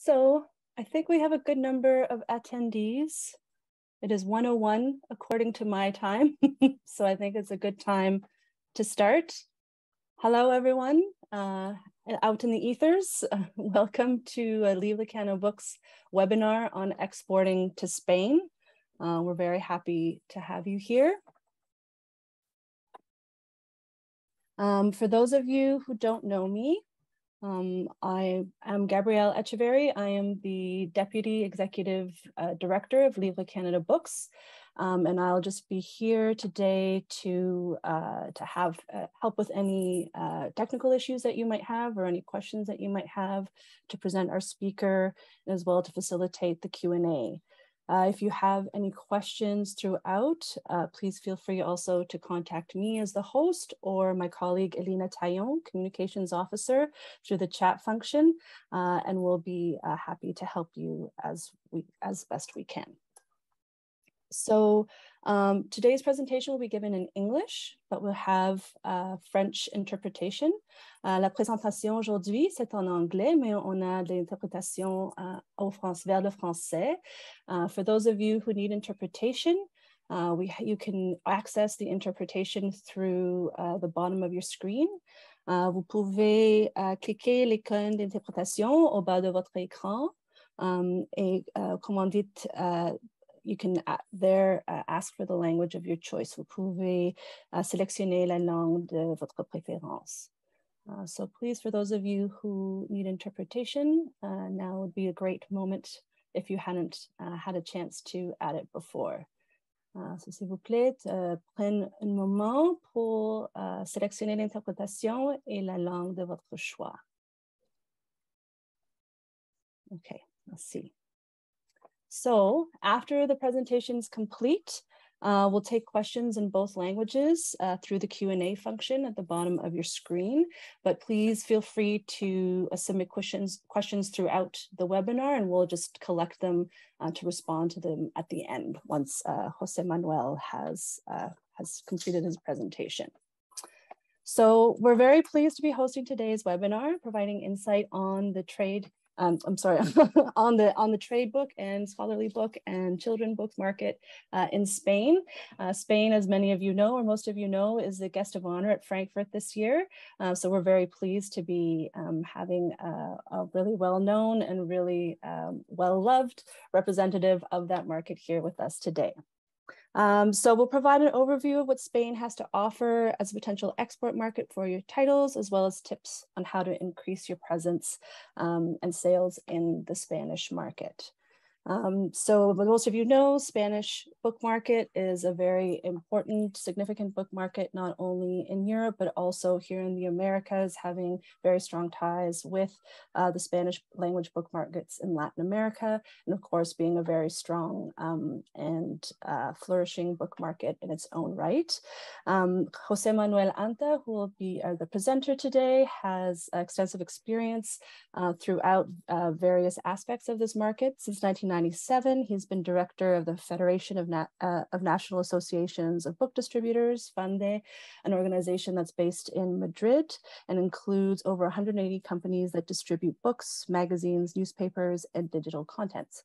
So I think we have a good number of attendees. It is 1:01 according to my time. So I think it's a good time to start. Hello, everyone out in the ethers. Welcome to Livres Books webinar on exporting to Spain. We're very happy to have you here. For those of you who don't know me, I am Gabrielle Echeverry. I am the Deputy Executive Director of Livres Canada Books, and I'll just be here today to have help with any technical issues that you might have or any questions that you might have, to present our speaker, as well to facilitate the Q&A. If you have any questions throughout, please feel free also to contact me as the host or my colleague Elena Taillon, Communications Officer, through the chat function, and we'll be happy to help you as best we can. So today's presentation will be given in English, but we'll have French interpretation. La présentation aujourd'hui, c'est en anglais, mais on a de l'interprétation vers le français. For those of you who need interpretation, you can access the interpretation through the bottom of your screen. Vous pouvez cliquer l'icône d'interprétation au bas de votre écran et comment dites, you can there ask for the language of your choice. Vous pouvez sélectionner la langue de votre préférence. So please, for those of you who need interpretation, now would be a great moment if you hadn't had a chance to add it before. So s'il vous plaît, prenez un moment pour sélectionner l'interprétation et la langue de votre choix. Okay, let's see. So after the presentation is complete, we'll take questions in both languages through the Q&A function at the bottom of your screen, but please feel free to submit questions throughout the webinar, and we'll just collect them to respond to them at the end once Jose Manuel has completed his presentation. So we're very pleased to be hosting today's webinar, providing insight on the trade on the trade book and scholarly book and children book market in Spain. Spain, as many of you know, or most of you know, is the guest of honor at Frankfurt this year. So we're very pleased to be having a really well-known and really well-loved representative of that market here with us today. So we'll provide an overview of what Spain has to offer as a potential export market for your titles, as well as tips on how to increase your presence and sales in the Spanish market. So most of you know, Spanish book market is a very important, significant book market, not only in Europe, but also here in the Americas, having very strong ties with the Spanish language book markets in Latin America, and of course, being a very strong and flourishing book market in its own right. Jose Manuel Anta, who will be the presenter today, has extensive experience throughout various aspects of this market. Since 1997, he's been director of the Federation of National Associations of Book Distributors, FANDE, an organization that's based in Madrid and includes over 180 companies that distribute books, magazines, newspapers, and digital contents.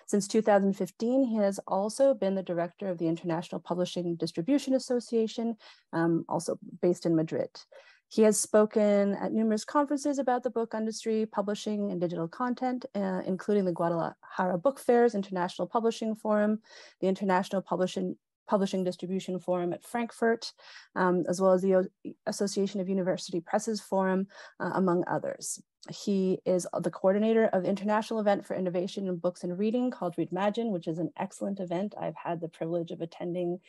Since 2015, he has also been the director of the International Publishing Distribution Association, also based in Madrid. He has spoken at numerous conferences about the book industry, publishing, and digital content, including the Guadalajara Book Fair's International Publishing Forum, the International Publishing Distribution Forum at Frankfurt, as well as the Association of University Presses Forum, among others. He is the coordinator of the international event for innovation in books and reading called Readmagine, which is an excellent event I've had the privilege of attending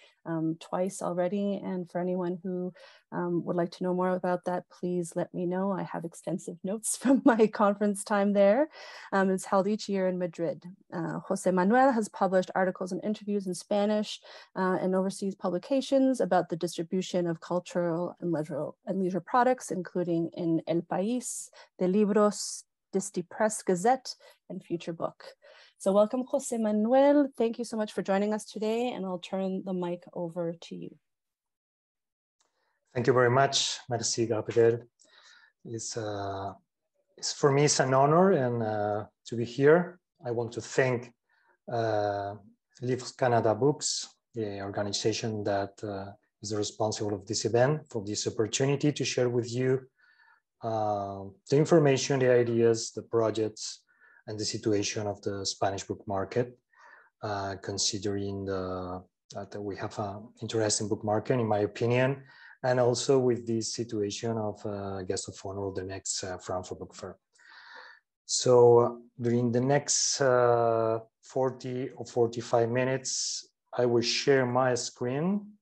twice already. And for anyone who would like to know more about that, please let me know. I have extensive notes from my conference time there. It's held each year in Madrid. Jose Manuel has published articles and interviews in Spanish and overseas publications about the distribution of cultural and leisure products, including in El País, the Livres, Disti Press Gazette, and Future Book. So welcome, Jose Manuel. Thank you so much for joining us today, and I'll turn the mic over to you. Thank you very much. Merci, Gabriel. It's For me, it's an honor and to be here. I want to thank Livres Canada Books, the organization that is responsible of this event, for this opportunity to share with you the information, the ideas, the projects, and the situation of the Spanish book market, considering that we have an interesting book market, in my opinion, and also with this situation of guest of honor of the next Frankfurt Book Fair. So during the next 40 or 45 minutes, I will share my screen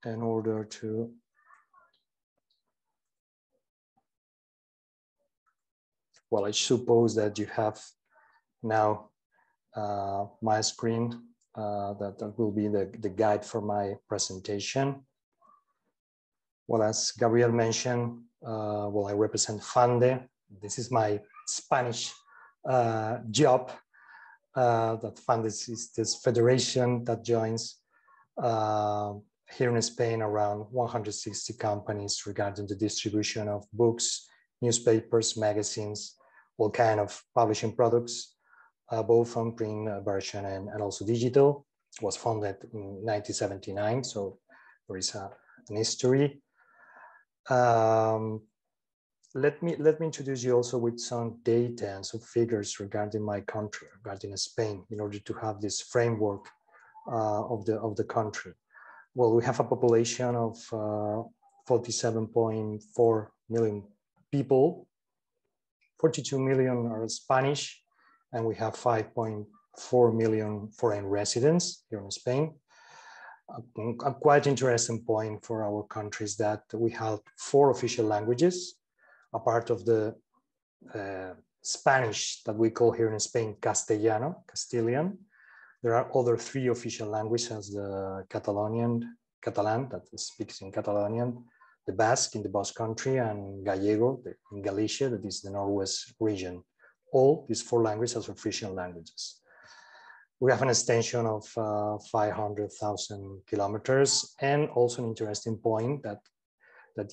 in order to well, I suppose that you have now my screen that will be the guide for my presentation. Well, as Gabriel mentioned, well, I represent FANDE. This is my Spanish job. That FANDE is this federation that joins here in Spain around 160 companies regarding the distribution of books, newspapers, magazines, all kind of publishing products, both on print version and also digital. It was founded in 1979, so there is an history. Let me introduce you also with some data and some figures regarding my country, regarding Spain, in order to have this framework of the country. Well, we have a population of 47.4 million people. 42 million are Spanish, and we have 5.4 million foreign residents here in Spain. A quite interesting point for our country is that we have 4 official languages, a part of the Spanish that we call here in Spain Castilian. There are other 3 official languages, the Catalan that speaks in Catalonian, the Basque in the Basque country, and Gallego in Galicia, that is the Northwest region. All these 4 languages as official languages. We have an extension of 500,000 kilometers, and also an interesting point that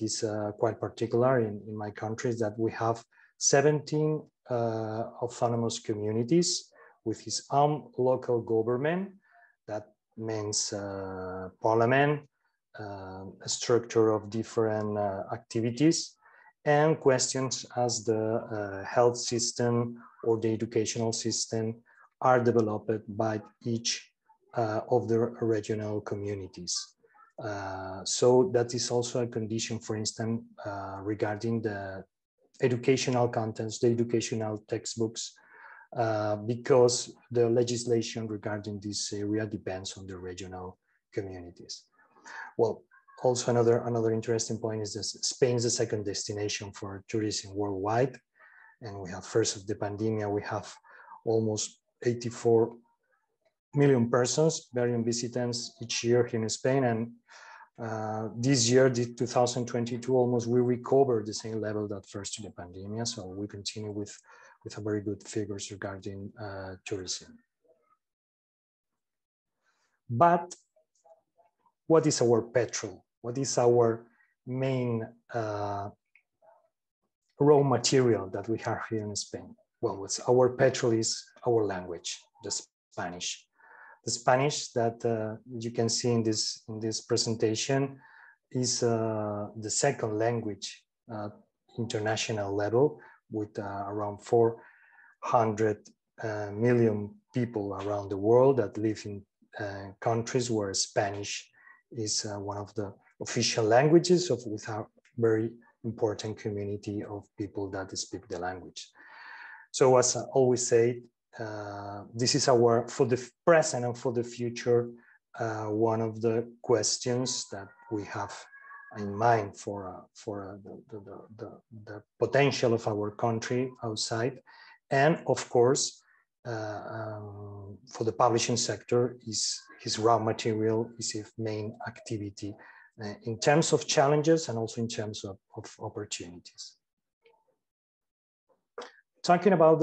is quite particular in my country is that we have 17 autonomous communities with its own local government. That means parliament, a structure of different activities, and questions as the health system or the educational system are developed by each of the regional communities. So that is also a condition, for instance, regarding the educational contents, the educational textbooks, because the legislation regarding this area depends on the regional communities. Well, also another interesting point is that Spain is the second destination for tourism worldwide. And we have, first of the pandemic, we have almost 84 million persons, various visitors each year here in Spain. And this year, 2022, almost we recovered the same level that first to the pandemic. So we continue with a very good figures regarding tourism. But what is our petrol? What is our main raw material that we have here in Spain? Well, our petrol is our language, the Spanish. The Spanish that you can see in this presentation is the second language international level, with around 400 million people around the world that live in countries where Spanish is one of the official languages with a very important community of people that speak the language. So as I always say, this is our, for the present and for the future, one of the questions that we have in mind for the potential of our country outside. And of course, for the publishing sector, his raw material is his main activity in terms of challenges and also in terms of opportunities. Talking about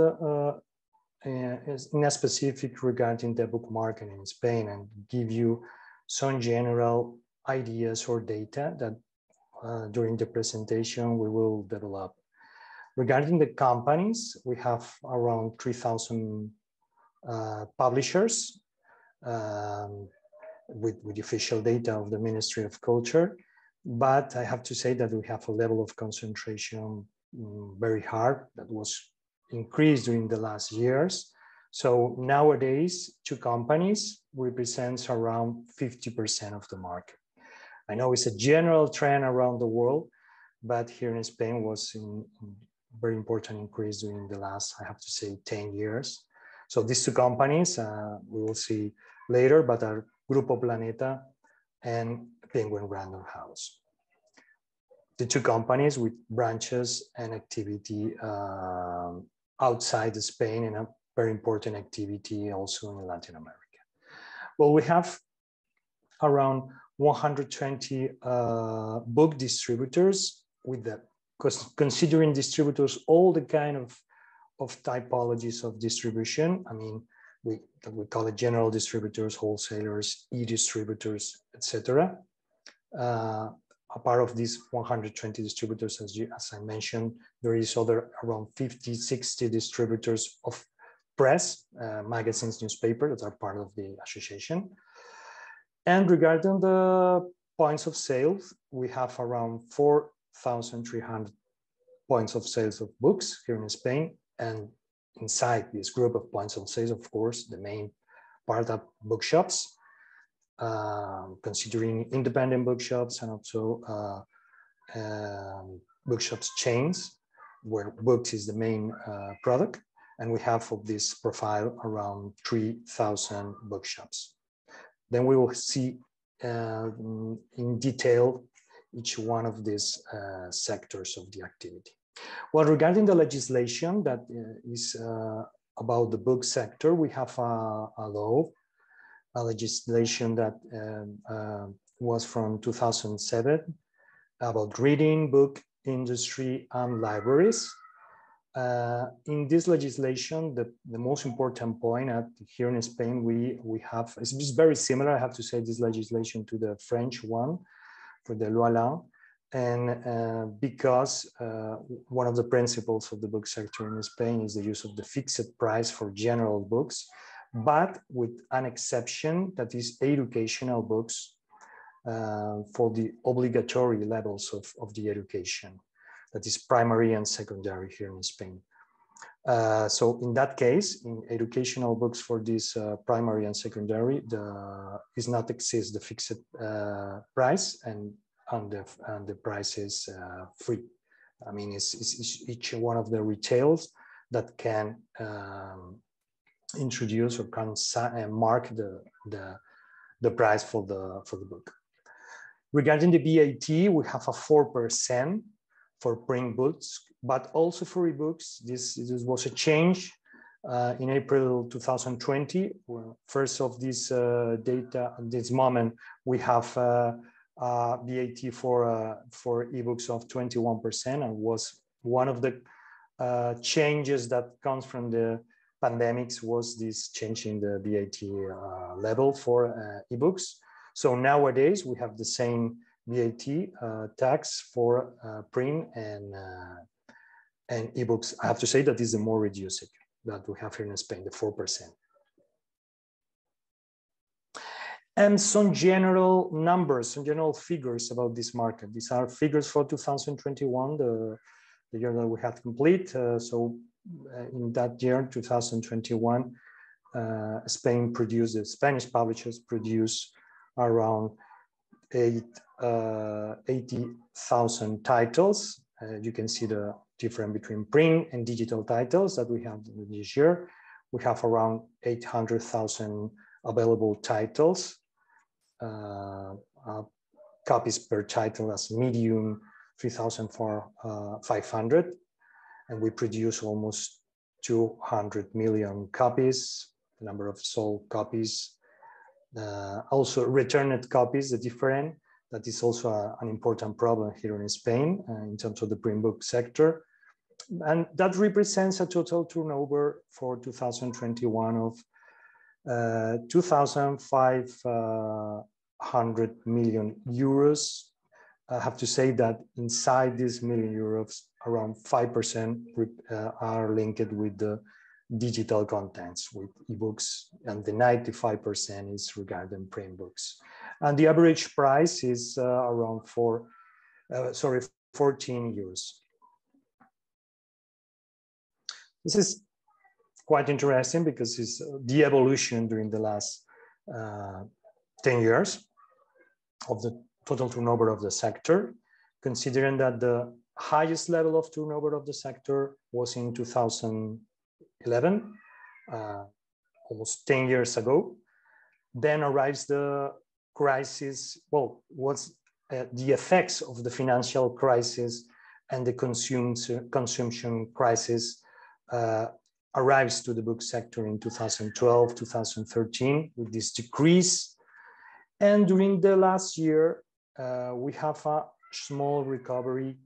in a specific regarding the book market in Spain, and give you some general ideas or data that during the presentation we will develop. Regarding the companies, we have around 3,000 publishers with the official data of the Ministry of Culture. But I have to say that we have a level of concentration very hard that was increased during the last years. So nowadays, 2 companies represents around 50% of the market. I know it's a general trend around the world, but here in Spain was in very important increase during the last, I have to say, 10 years. So these 2 companies, we will see later, but are Grupo Planeta and Penguin Random House. The 2 companies with branches and activity outside Spain, and a very important activity also in Latin America. Well, we have around 120 book distributors, with the considering distributors all the kind of typologies of distribution. I mean, we call it general distributors, wholesalers, e-distributors, etc. A part of these 120 distributors, as I mentioned, there is other around 50, 60 distributors of press, magazines, newspaper that are part of the association. And regarding the points of sales, we have around 4,300 points of sales of books here in Spain. And inside this group of points of sales, of course, the main part are bookshops, considering independent bookshops and also bookshops chains, where books is the main product. And we have of this profile around 3,000 bookshops. Then we will see in detail each one of these sectors of the activity. Well, regarding the legislation that is about the book sector, we have a law, a legislation that was from 2007 about reading, book industry, and libraries. In this legislation, the most important point here in Spain, we have, it's very similar, I have to say, this legislation to the French one for the Loi Lan. And because one of the principles of the book sector in Spain is the use of the fixed price for general books, but with an exception that is educational books for the obligatory levels of the education. That is primary and secondary here in Spain. So in that case, in educational books for this primary and secondary, is not exist the fixed price, and the price is free. I mean, it's each one of the retails that can introduce or can mark the price for the book. Regarding the VAT, we have a 4% for print books, but also for ebooks. This was a change in April 2020. First of this data at this moment, we have VAT for ebooks of 21%, and was one of the changes that comes from the pandemics was this change in the VAT level for ebooks. So nowadays we have the same VAT tax for print and ebooks. I have to say that is the more reduced that we have here in Spain, the 4%. And some general numbers, some general figures about this market. These are figures for 2021, the year that we had complete. So in that year, 2021, Spain produced, the Spanish publishers produce around 80,000 titles. You can see the difference between print and digital titles that we have this year. We have around 800,000 available titles. Copies per title as medium, 3,500. And we produce almost 200 million copies, the number of sold copies. Also returned copies, the different, that is also an important problem here in Spain in terms of the print book sector. And that represents a total turnover for 2021 of 2,500 million euros. I have to say that inside these million euros around 5% are linked with the digital contents, with ebooks, and the 95% is regarding print books. And the average price is around 14 euros. This is quite interesting because it's the evolution during the last 10 years of the total turnover of the sector, considering that the highest level of turnover of the sector was in 2011, almost 10 years ago. Then arrives the crisis, well, was the effects of the financial crisis and the consumption crisis arrives to the book sector in 2012, 2013 with this decrease. And during the last year, we have a small recovery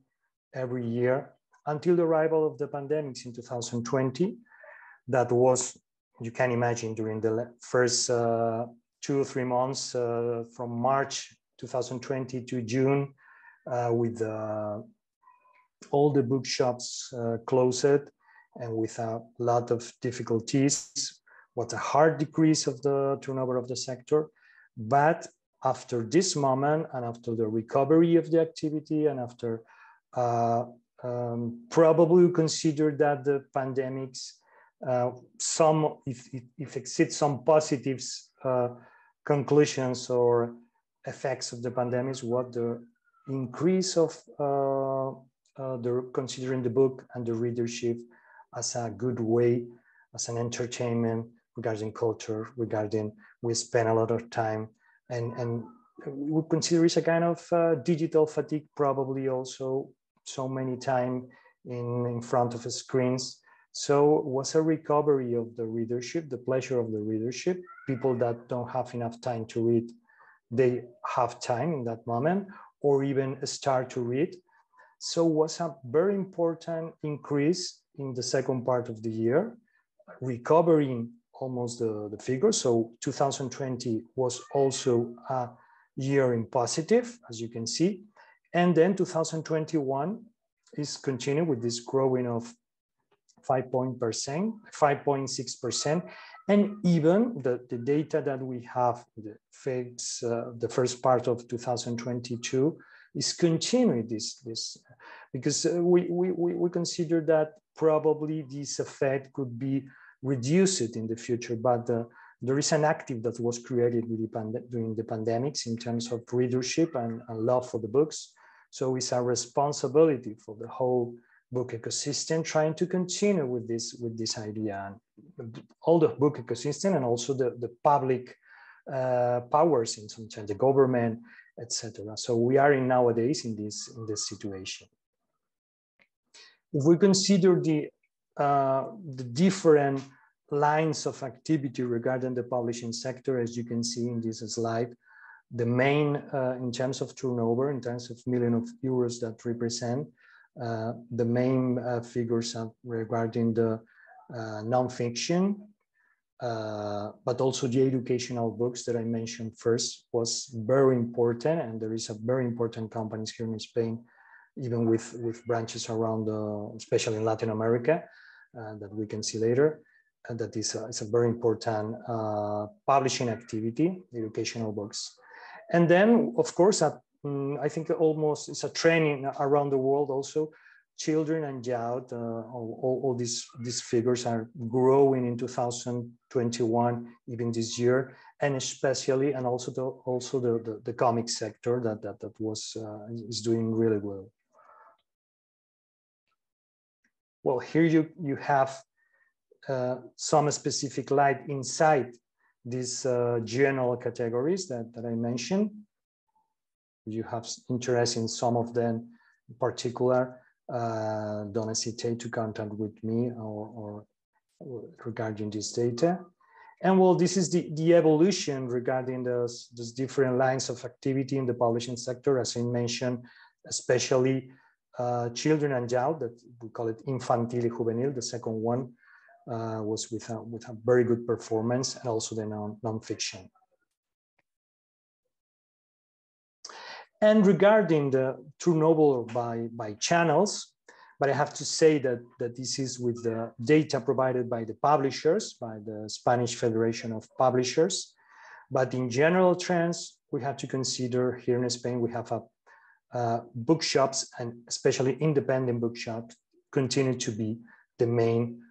every year until the arrival of the pandemics in 2020. That was, you can imagine, during the first 2 or 3 months from March 2020 to June, with all the bookshops closed and with a lot of difficulties. What a hard decrease of the turnover of the sector. But after this moment and after the recovery of the activity and after probably consider that the pandemics, if exist some positive conclusions or effects of the pandemics, what the increase of considering the book and the readership as a good way, as an entertainment regarding culture, regarding we spend a lot of time and we would consider it a kind of digital fatigue, probably also so many time in front of screens. So it was a recovery of the readership, the pleasure of the readership. People that don't have enough time to read, they have time in that moment, or even start to read. So it was a very important increase in the second part of the year, recovering almost the figures. So 2020 was also a year in positive, as you can see. And then 2021 is continuing with this growing of 5.6%. And even the data that we have, the first part of 2022 is continuing this because we consider that probably this effect could be reduced in the future, but there is an active that was created during the pandemics in terms of readership and love for the books. So it's a responsibility for the whole book ecosystem trying to continue with this idea, and all the book ecosystem and also the public powers in some sense, the government, etc. So we are nowadays in this situation. If we consider the different lines of activity regarding the publishing sector, as you can see in this slide, the main in terms of turnover, in terms of million of euros that represent, the main figures are regarding the non-fiction, but also the educational books that I mentioned first was very important, and there is a very important companies here in Spain, even with branches around, especially in Latin America, that we can see later. And that is a very important publishing activity, educational books. And then, of course, I think almost it's a trend around the world also. Children and youth, all these figures are growing in 2021, even this year, and especially, and also the comic sector that is doing really well. Well, here you have some specific light inside these general categories that I mentioned. You have interest in some of them in particular, don't hesitate to contact with me or regarding this data. And well, this is the evolution regarding those different lines of activity in the publishing sector, as I mentioned, especially children and youth, that we call it infantil y juvenil. The second one was with a very good performance, and also the non-fiction. And regarding the turnover by channels, But I have to say that this is with the data provided by the publishers, by the Spanish Federation of Publishers. But in general trends, we have to consider here in Spain, we have bookshops, and especially independent bookshops continue to be the main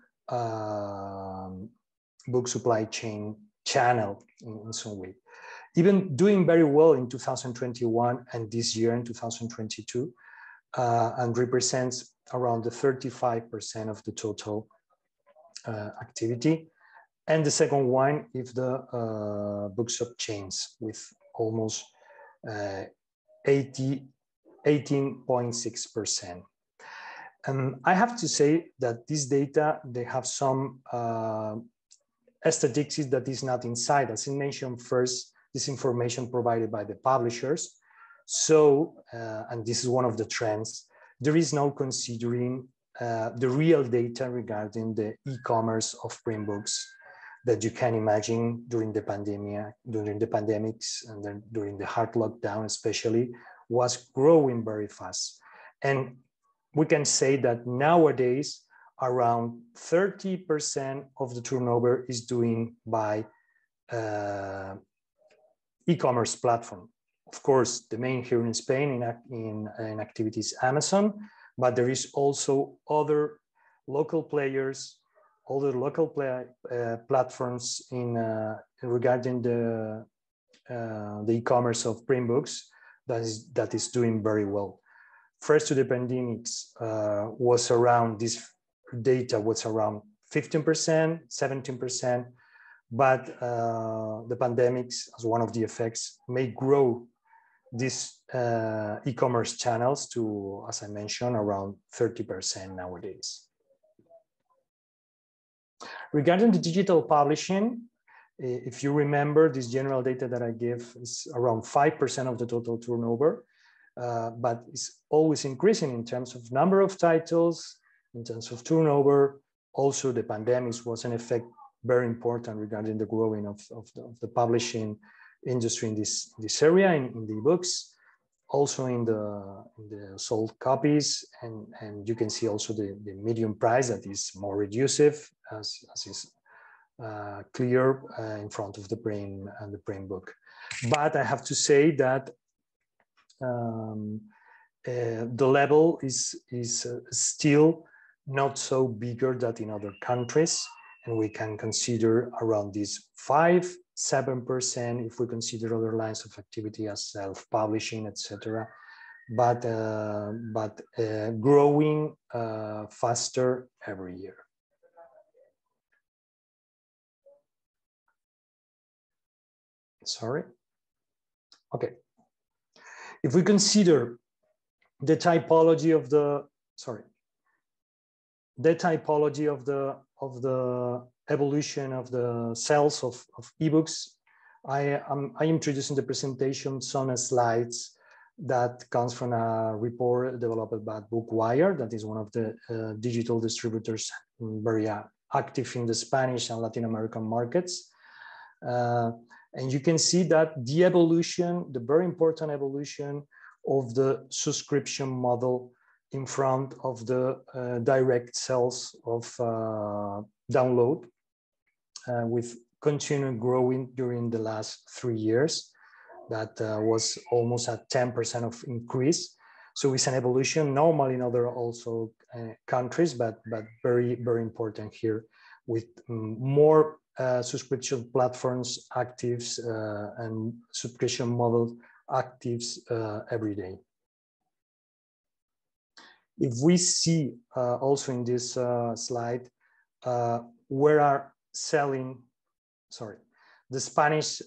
book supply chain channel in some way. Even doing very well in 2021 and this year in 2022, and represents around the 35% of the total activity. And the second one is the bookshop chains with almost 18.6%. And I have to say that this data, they have some statistics that is not inside. As I mentioned first, this information provided by the publishers. So, and this is one of the trends, there is no considering the real data regarding the e-commerce of print books that you can imagine during the pandemics, and then during the hard lockdown especially, was growing very fast. And we can say that nowadays, around 30% of the turnover is doing by e-commerce platform. Of course, the main here in Spain in activity is Amazon, but there is also other local players, other local platforms regarding the e-commerce of print books that is doing very well. First to the pandemics was around, this data was around 15%, 17%, but the pandemics, as one of the effects, may grow these e-commerce channels to, as I mentioned, around 30% nowadays. Regarding the digital publishing, if you remember, this general data that I give is around 5% of the total turnover, but it's always increasing in terms of number of titles, in terms of turnover. Also, the pandemic was an effect very important regarding the growing of the publishing industry in this area, in the books, also in the sold copies, and you can see also the medium price that is more reducive, as is clear in front of the print and the print book. But I have to say that the level is still not so bigger than in other countries, and we can consider around this 5-7% if we consider other lines of activity as self-publishing, etc. But growing faster every year. Sorry. Okay. If we consider the typology of the evolution of the sales of ebooks, I introduced in the presentation some slides that comes from a report developed by Bookwire, that is one of the digital distributors very active in the Spanish and Latin American markets. And you can see that the evolution, the very important evolution of the subscription model in front of the direct sales of download, with continued growing during the last 3 years. That was almost a 10% of increase. So it's an evolution normal in other also countries, but very, very important here, with more subscription platforms actives and subscription model actives every day. If we see also in this slide, where are selling, the Spanish,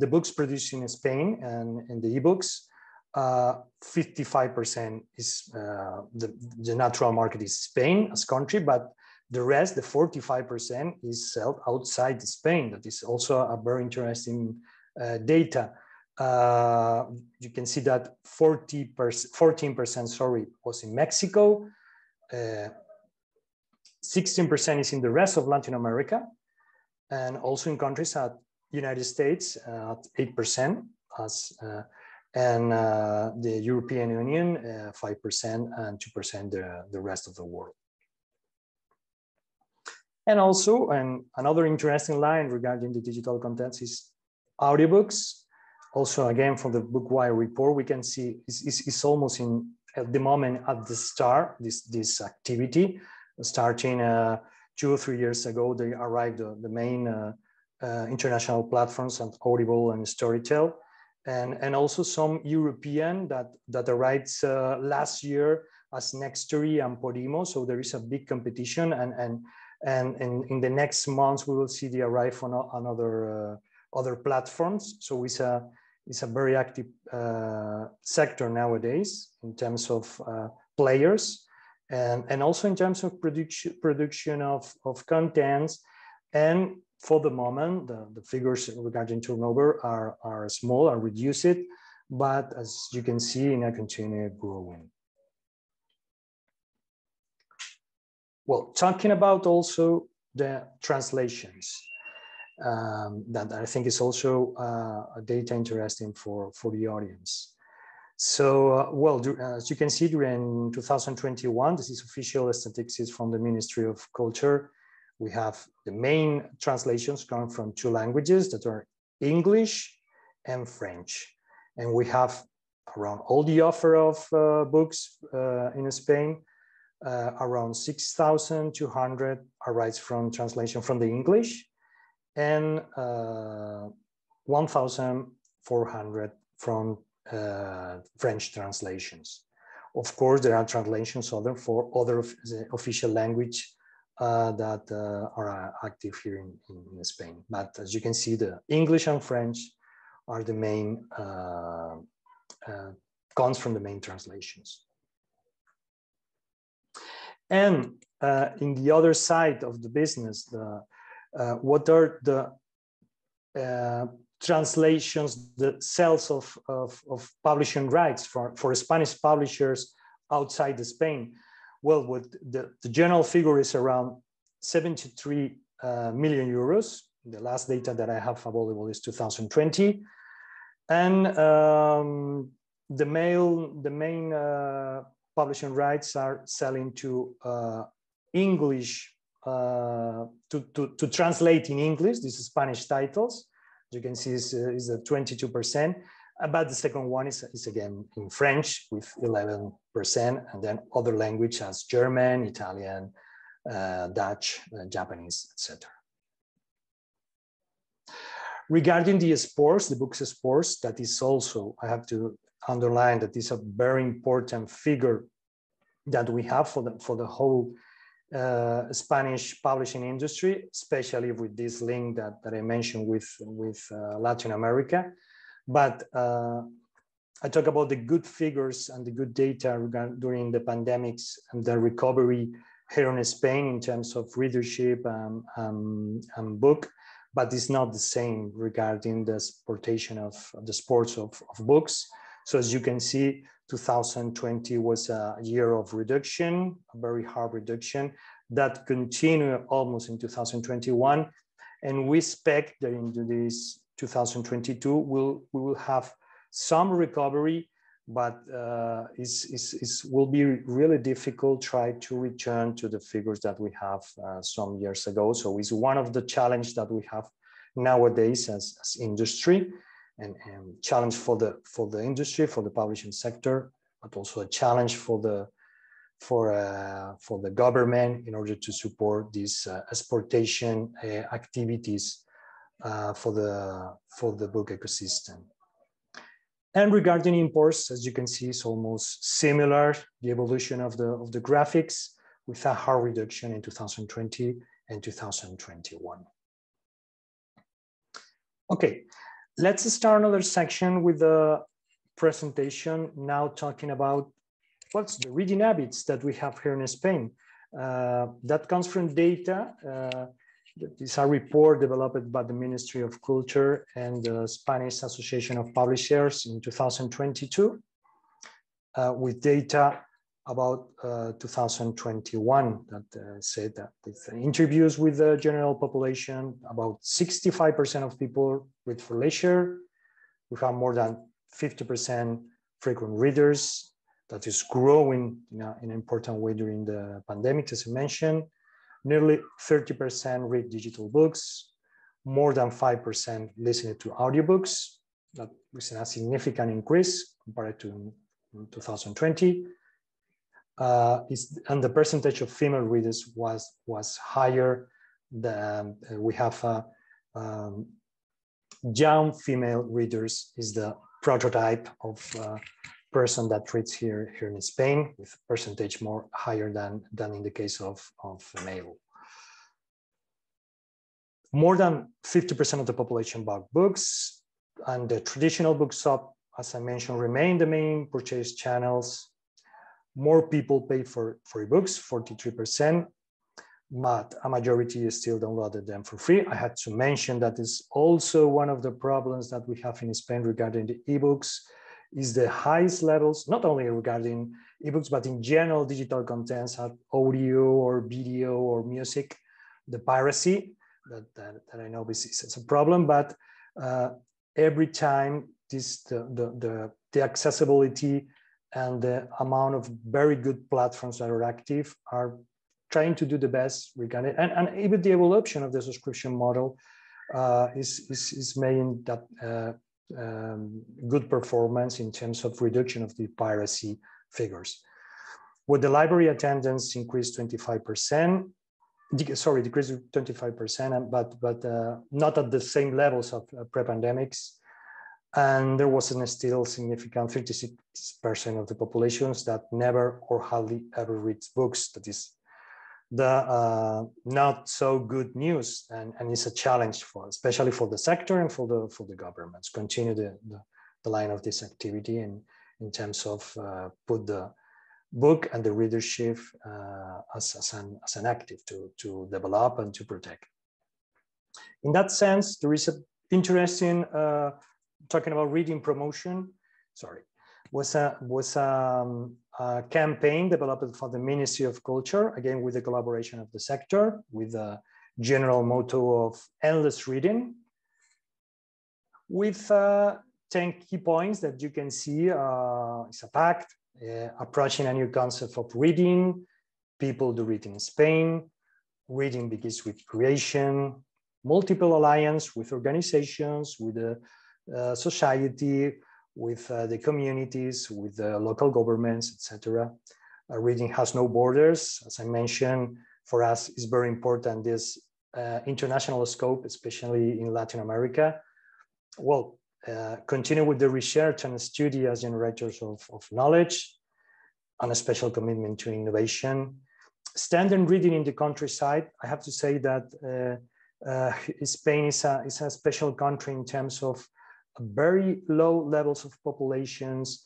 the books produced in Spain and the ebooks, 55% is the natural market is Spain as country, but the rest, the 45%, is sold outside Spain. That is also a very interesting data. You can see that 14% was in Mexico, 16% is in the rest of Latin America, and also in countries at United States at 8%, and the European Union 5% and 2% the rest of the world. And also, another interesting line regarding the digital contents is audiobooks. Also, again, from the Bookwire report, we can see it's almost at the moment at the start, this activity, starting 2 or 3 years ago, they arrived the main international platforms and Audible and Storytel, and also some European that arrived last year as Nextory and Podimo. So there is a big competition, and in the next months we will see the arrival on other platforms. So it's a very active sector nowadays in terms of players, and also in terms of production of contents. And for the moment, the figures regarding turnover are small, are reduced, but as you can see, they continue growing. Well, talking about also the translations, that I think is also a data interesting for the audience. So, well, as you can see, during 2021, this is official statistics from the Ministry of Culture. We have the main translations come from 2 languages that are English and French. And we have around all the offer of books in Spain, around 6,200 arrives from translation from the English, and 1,400 from French translations. Of course, there are translations for other official language that are active here in Spain. But as you can see, the English and French are the main, comes from the main translations. And in the other side of the business, what are the translations, the sales of publishing rights for Spanish publishers outside of Spain? Well, what the general figure is around 73 million euros. The last data that I have available is 2020. And the main publishing rights are selling to English, to translate in English, these Spanish titles. As you can see, is 22%. But the second one is again in French with 11%, and then other language as German, Italian, Dutch, Japanese, etc. Regarding the sports, the books sports, that is also, I have to underline that is a very important figure that we have for the whole Spanish publishing industry, especially with this link that I mentioned with Latin America. But I talk about the good figures and the good data during the pandemics and the recovery here in Spain in terms of readership and book, but it's not the same regarding the exportation of the sports of books. So as you can see, 2020 was a year of reduction, a very hard reduction that continued almost in 2021. And we expect that into this 2022, we will have some recovery, but it will be really difficult to try to return to the figures that we have some years ago. So it's one of the challenges that we have nowadays as industry, and challenge for the industry, for the publishing sector, but also a challenge for the government in order to support these exportation activities for the book ecosystem. And regarding imports, as you can see, it's almost similar, the evolution of the graphics, with a hard reduction in 2020 and 2021. Okay, let's start another section with the presentation, now talking about what's the reading habits that we have here in Spain. That comes from data. This is a report developed by the Ministry of Culture and the Spanish Association of Publishers in 2022, with data about 2021 that said that with interviews with the general population, about 65% of people read for leisure. We have more than 50% frequent readers. That is growing in an important way during the pandemic, as I mentioned. Nearly 30% read digital books, more than 5% listen to audiobooks. That was a significant increase compared to 2020. And the percentage of female readers was higher. We have young female readers is the prototype of person that reads here in Spain, with percentage more higher than in the case of male. More than 50% of the population bought books, and the traditional bookshop, as I mentioned, remain the main purchase channels. More people pay for ebooks, 43%, but a majority still downloaded them for free. I had to mention that is also one of the problems that we have in Spain regarding the ebooks, is the highest levels, not only regarding ebooks, but in general digital contents, audio or video or music, the piracy that I know is a problem, but every time the accessibility and the amount of very good platforms that are active are trying to do the best regarding, and even the evolution of the subscription model is making that good performance in terms of reduction of the piracy figures. With the library attendance increased 25%, decreased 25%, but not at the same levels of pre-pandemics. And there was still significant 56% of the populations that never or hardly ever reads books. That is the not so good news, and it's a challenge especially for the sector and for the governments continue the line of this activity in terms of put the book and the readership as an active to develop and to protect. In that sense, there is an interesting talking about reading promotion. Was a campaign developed for the Ministry of Culture, again with the collaboration of the sector, with the general motto of endless reading, with 10 key points that you can see. It's a pact, approaching a new concept of reading, people do read in Spain, reading begins with creation, multiple alliance with organizations, with the society, with the communities, with the local governments, etc. Reading has no borders. As I mentioned, for us, it's very important, this international scope, especially in Latin America. Well, continue with the research and study as generators of knowledge, and a special commitment to innovation. Standard reading in the countryside, I have to say that Spain is a special country in terms of very low levels of populations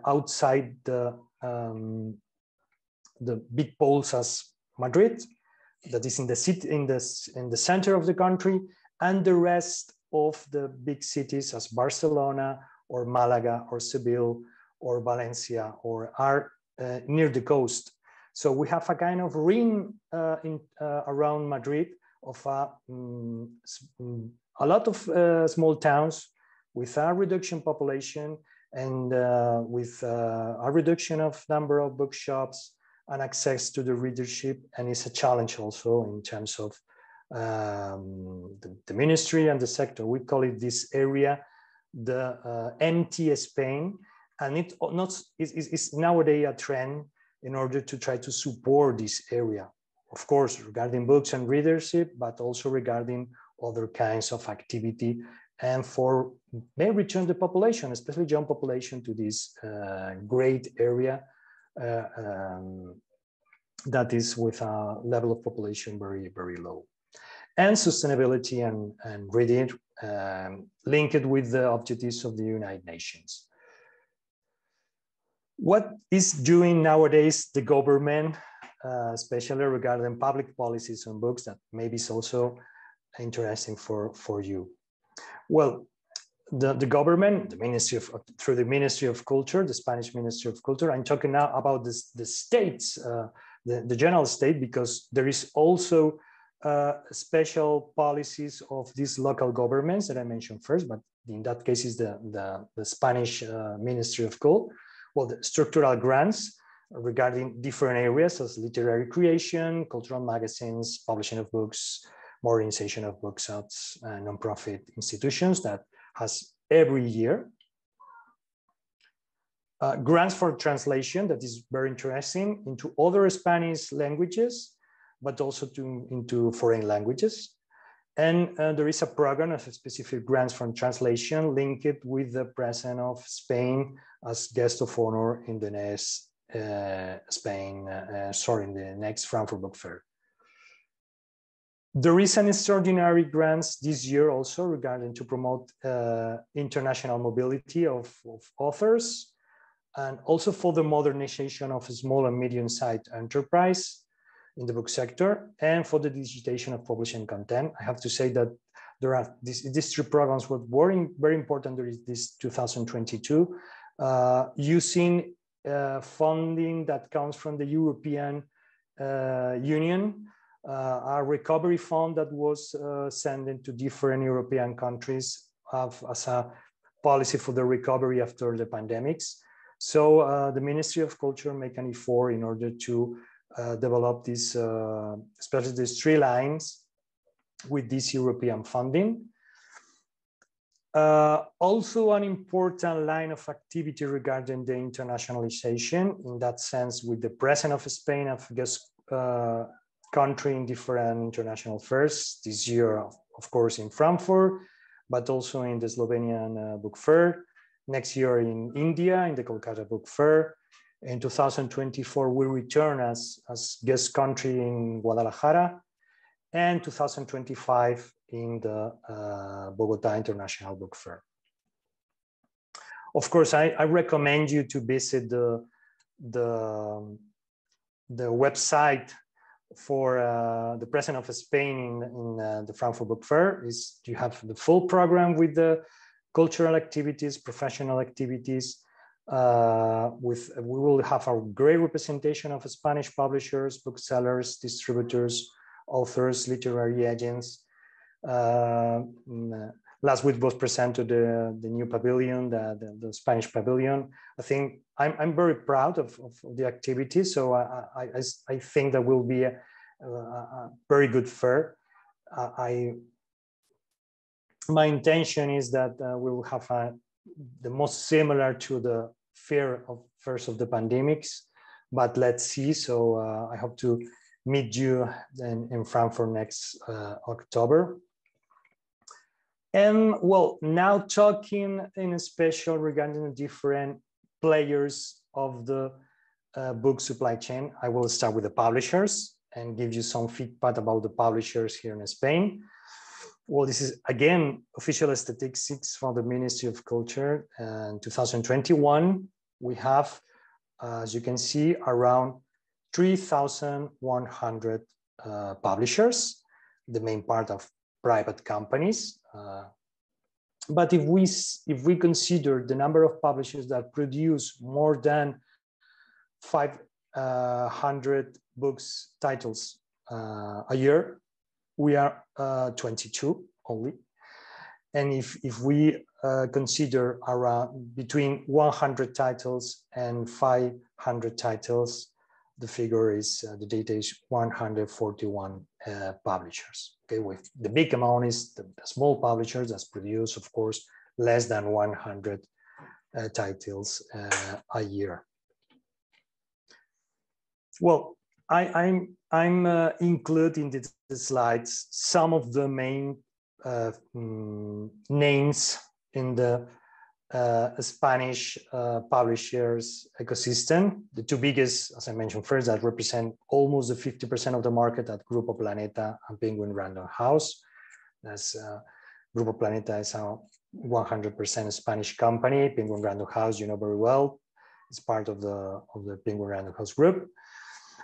outside the big poles as Madrid, that is in the city, in the center of the country, and the rest of the big cities as Barcelona or Malaga or Seville or Valencia, or are near the coast. So we have a kind of ring around Madrid of a lot of small towns with a reduction population and with a reduction of number of bookshops and access to the readership. And it's a challenge also in terms of the ministry and the sector. We call it this area the empty Spain, and it's nowadays a trend in order to try to support this area, of course, regarding books and readership, but also regarding other kinds of activity, and for may return the population, especially young population, to this great area that is with a level of population very, very low. And sustainability and reading linked with the objectives of the United Nations. What is doing nowadays the government, especially regarding public policies on books, that maybe is also interesting for you? Well, the government, the Ministry of, through the Ministry of Culture, the Spanish Ministry of Culture, I'm talking now about the states, the general state, because there is also special policies of these local governments that I mentioned first, but in that case is the Spanish Ministry of Culture. Well, the structural grants regarding different areas as literary creation, cultural magazines, publishing of books, modernization of bookshops, non-profit institutions that has every year. Grants for translation, that is very interesting, into other Spanish languages, but also into foreign languages. And there is a program of specific grants from translation linked with the presence of Spain as guest of honor in the next in the next Frankfurt Book Fair. There is an extraordinary grants this year also regarding to promote international mobility of authors, and also for the modernization of small and medium-sized enterprise in the book sector, and for the digitization of publishing content. I have to say that there are these three programs were very important during this 2022, using funding that comes from the European Union, a recovery fund that was sent into different European countries as a policy for the recovery after the pandemics. So the Ministry of Culture make an effort in order to develop this, especially these three lines with this European funding. Also an important line of activity regarding the internationalization, in that sense, with the presence of Spain as guest country in different international fairs, this year, of course, in Frankfurt, but also in the Slovenian Book Fair, next year in India, in the Kolkata Book Fair. In 2024, we return as guest country in Guadalajara, and 2025 in the Bogota International Book Fair. Of course, I recommend you to visit the website for the President of Spain in the Frankfurt Book Fair. You have the full program with the cultural activities, professional activities. We will have a great representation of Spanish publishers, booksellers, distributors, authors, literary agents. Last week was presented the new pavilion, the Spanish pavilion. I think I'm very proud of the activity. So I think that will be a very good fair. My intention is that we will have the most similar to the fairs of the pandemics, but let's see. So I hope to meet you in Frankfurt next October. And well, now talking in special regarding the different players of the book supply chain, I will start with the publishers and give you some feedback about the publishers here in Spain. Well, this is again official statistics from the Ministry of Culture. In 2021, we have, as you can see, around 3,100 publishers, the main part of private companies. But if we consider the number of publishers that produce more than 500 books titles a year, we are 22 only. And if we consider around between 100 titles and 500 titles, the figure is, the data is 141 publishers. Okay, with the big amount is the small publishers that produce, of course, less than 100 titles a year. Well, I'm including in the slides some of the main names in the Spanish publishers ecosystem. The two biggest, as I mentioned first, that represent almost the 50% of the market at Grupo Planeta and Penguin Random House. That's Grupo Planeta is a 100% Spanish company. Penguin Random House, you know very well, it's part of the Penguin Random House group.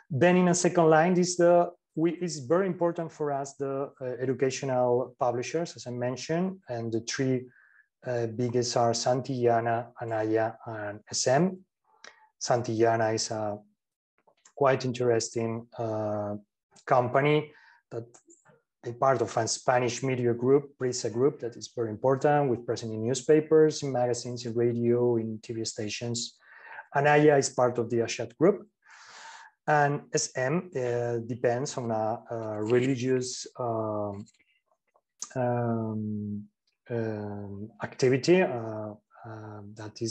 Then in a second line, it's very important for us, the educational publishers, as I mentioned, and the three biggest are Santillana, Anaya, and SM. Santillana is a quite interesting company that a part of a Spanish media group, Prisa group, that is very important, with present in newspapers, in magazines, in radio, in TV stations. Anaya is part of the Ashat group. And SM depends on a religious activity that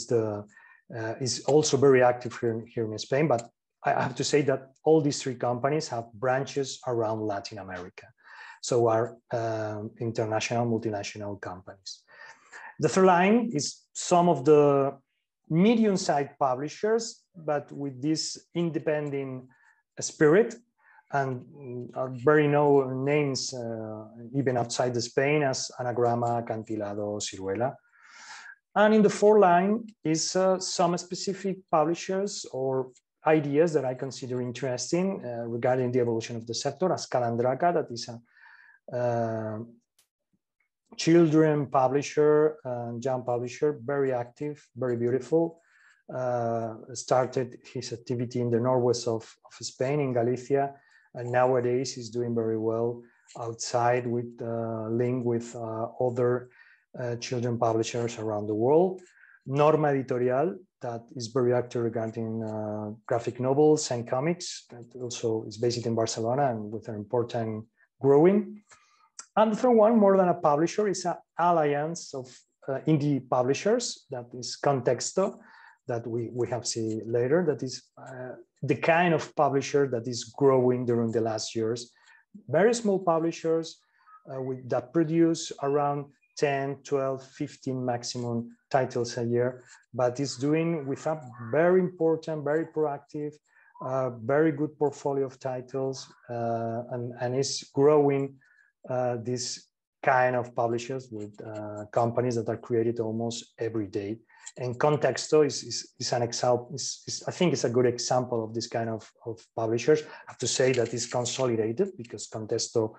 is also very active here in Spain. But I have to say that all these three companies have branches around Latin America. So are international, multinational companies. The third line is some of the medium-sized publishers, but with this independent spirit, and are very known names even outside Spain as Anagrama, Cantilado, Ciruela. And in the fourth line is some specific publishers or ideas that I consider interesting regarding the evolution of the sector, as Calandraca, that is a children publisher, young publisher, very active, very beautiful. Started his activity in the northwest of Spain, in Galicia, and nowadays he's doing very well outside with link with other children publishers around the world. Norma Editorial, that is very active regarding graphic novels and comics, that also is based in Barcelona and with an important growing. And the third one, more than a publisher, is an alliance of indie publishers, that is Contexto, that we have seen later, that is the kind of publisher that is growing during the last years. Very small publishers that produce around 10, 12, 15 maximum titles a year, but is doing with a very important, very proactive, very good portfolio of titles, and is growing this kind of publishers with companies that are created almost every day. And Contexto is an example. I think it's a good example of this kind of publishers. I have to say that it's consolidated because Contexto,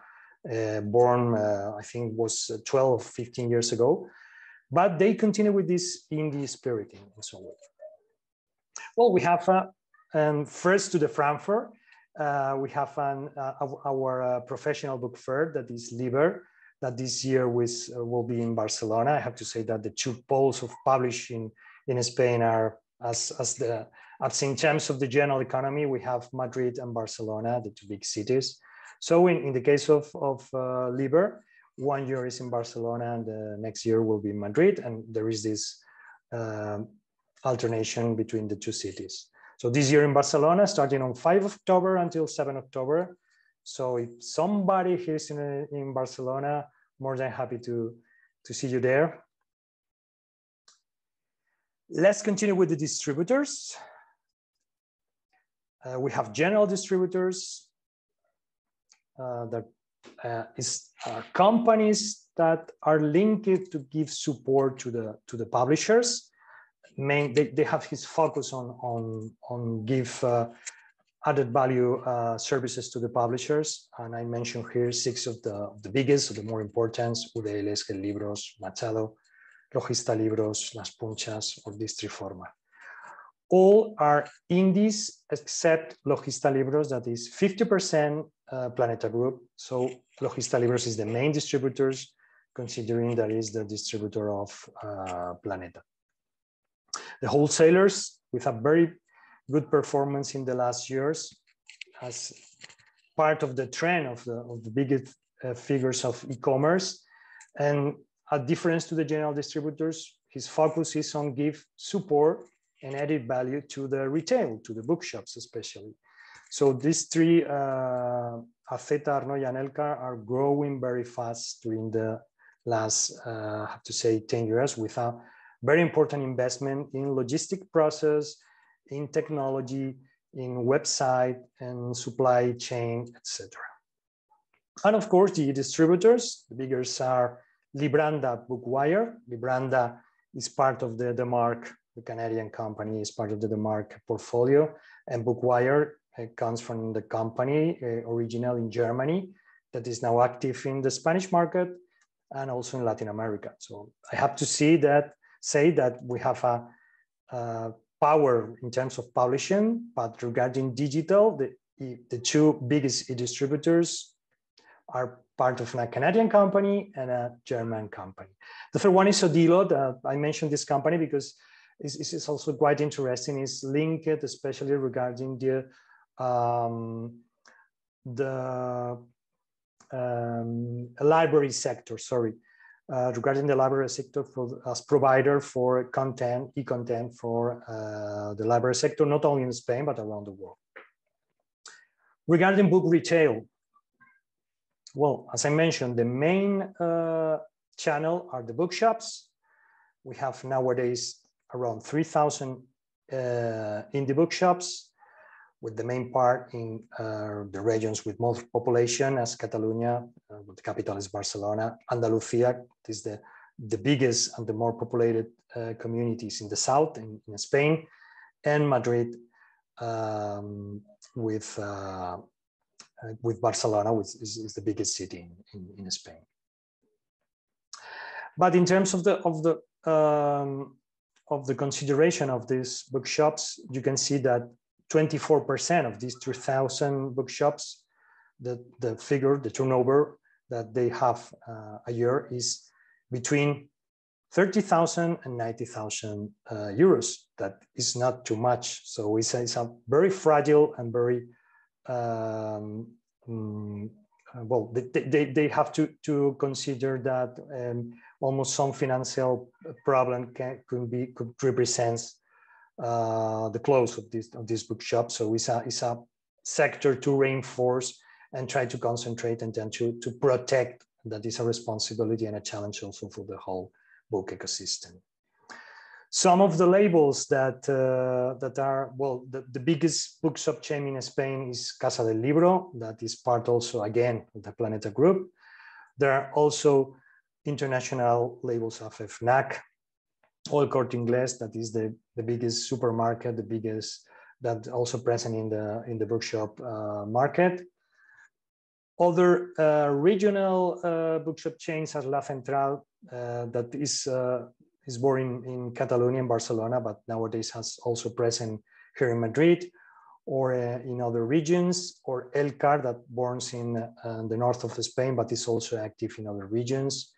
born I think was 12, 15 years ago, but they continue with this indie spirit in some way. Well, we have first to the Frankfurt. We have our professional book fair, that is Livres, that this year will be in Barcelona. I have to say that the two poles of publishing in Spain are, as in terms of the general economy, we have Madrid and Barcelona, the two big cities. So in the case of Livres, 1 year is in Barcelona and the next year will be in Madrid, and there is this alternation between the two cities. So this year in Barcelona, starting on 5 October until 7 October. So if somebody here is in Barcelona, more than happy to see you there. Let's continue with the distributors. We have general distributors that are companies that are linked to give support to the publishers. They have his focus on give added value services to the publishers, and I mentioned here 6 of the biggest, of the more important: UDLs, Livros, Machado, Logista Libros, Las Punchas, or Distriforma. All are indies except Logista Libros, that is 50% Planeta Group. So Logista Libros is the main distributors, considering that is the distributor of Planeta. The wholesalers, with a very good performance in the last years, as part of the trend of the biggest figures of e-commerce. And a difference to the general distributors, his focus is on give support and added value to the retail, to the bookshops especially. So these three, Azeta, Arnoya, and Elka, are growing very fast during the last, I have to say, 10 years, with a very important investment in logistic process, in technology, in website and supply chain, etc. And of course, the distributors, the biggest are Libranda, Bookwire. Libranda is part of the Mark, the Canadian company, is part of the Mark portfolio, and Bookwire comes from the company original in Germany that is now active in the Spanish market and also in Latin America. So I have to say that we have a power in terms of publishing, but regarding digital, the two biggest distributors are part of a Canadian company and a German company. The third one is Odilo. I mentioned this company because it's also quite interesting. It's linked especially regarding the library sector, regarding the library sector as provider for content, e-content for the library sector, not only in Spain, but around the world. Regarding book retail, well, as I mentioned, the main channel are the bookshops. We have nowadays around 3,000 indie bookshops, with the main part in the regions with most population as Catalonia, the capital is Barcelona, Andalusia is the biggest and the more populated communities in the south in Spain, and Madrid with Barcelona, which is the biggest city in Spain. But in terms of the consideration of these bookshops, you can see that 24% of these 3,000 bookshops, the figure, the turnover that they have a year is between 30,000 and 90,000 euros. That is not too much. So it's a very fragile and very, well, they have to consider that almost some financial problem could represent the close of this bookshop. So it's a sector to reinforce and try to concentrate and then to protect. That is a responsibility and a challenge also for the whole book ecosystem. Some of the labels that are, well, the biggest bookshop chain in Spain is Casa del Libro, that is part also again of the Planeta Group. There are also international labels of FNAC, or El Corte Inglés, that is the biggest supermarket, the biggest, that also present in the bookshop market. Other regional bookshop chains as La Central, that is born in Catalonia and Barcelona, but nowadays has also present here in Madrid or in other regions, or Elcar, that borns in the north of Spain, but is also active in other regions.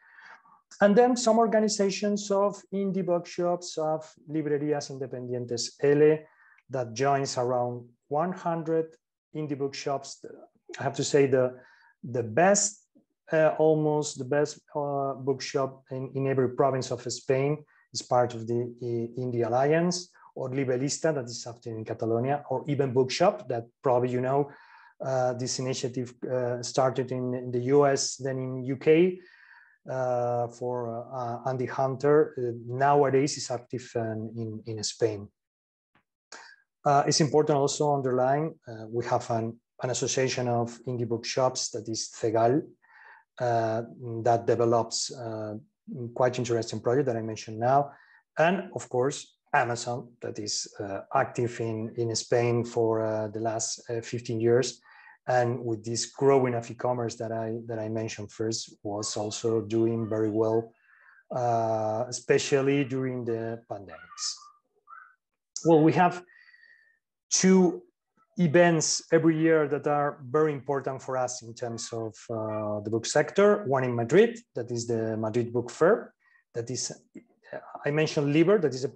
And then some organizations of indie bookshops, of Librerías Independientes L, that joins around 100 indie bookshops. I have to say the best, almost the best bookshop in every province of Spain is part of the Indie Alliance, or Libelista, that is after in Catalonia, or even Bookshop, that probably you know. This initiative started in the US, then in UK, for Andy Hunter. Nowadays is active in Spain. It's important also to underline, we have an association of indie bookshops, that is CEGAL, that develops quite interesting project that I mentioned now. And of course, Amazon, that is active in Spain for the last 15 years. And with this growing of e-commerce that I mentioned first, was also doing very well, especially during the pandemics. Well, we have two events every year that are very important for us in terms of the book sector. One in Madrid, that is the Madrid Book Fair. That is, I mentioned Livres, that is a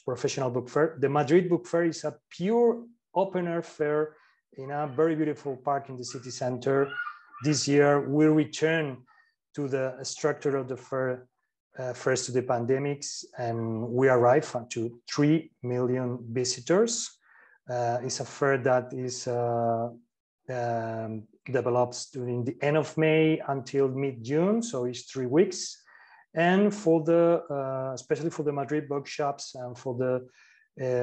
professional book fair. The Madrid Book Fair is a pure open air fair in a very beautiful park in the city center. This year, we return to the structure of the fair first to the pandemics, and we arrive to 3 million visitors. It's a fair that is develops during the end of May until mid-June, so it's 3 weeks. And for the, especially for the Madrid bookshops and for the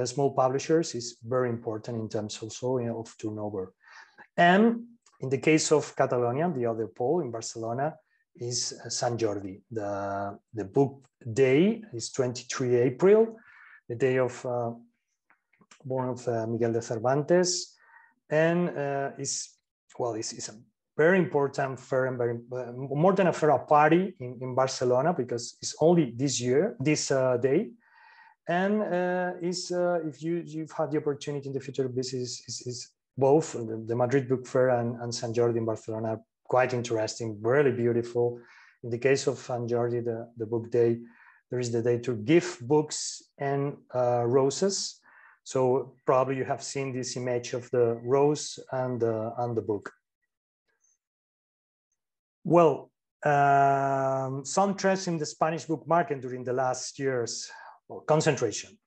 small publishers, is very important in terms also of turnover. And in the case of Catalonia, the other pole in Barcelona is Sant Jordi. The book day is 23 April, the day of born of Miguel de Cervantes, and it's a very important fair, and very more than a fair, a party in Barcelona, because it's only this day. And if you've had the opportunity in the future, this is both the Madrid Book Fair and Sant Jordi in Barcelona are quite interesting, really beautiful. In the case of San Jordi, the book day, there is the day to give books and roses. So probably you have seen this image of the rose and the book. Well, some trends in the Spanish book market during the last years. Well, concentration.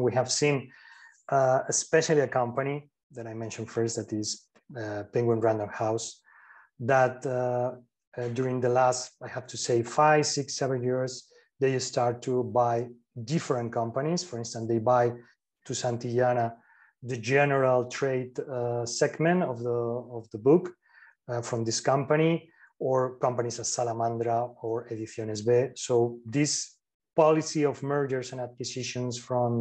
We have seen, especially a company that I mentioned first, that is Penguin Random House, that during the last, I have to say, 5, 6, 7 years, they start to buy different companies. For instance, they buy to Santillana the general trade segment of the book from this company, or companies as Salamandra or Ediciones B. So this policy of mergers and acquisitions from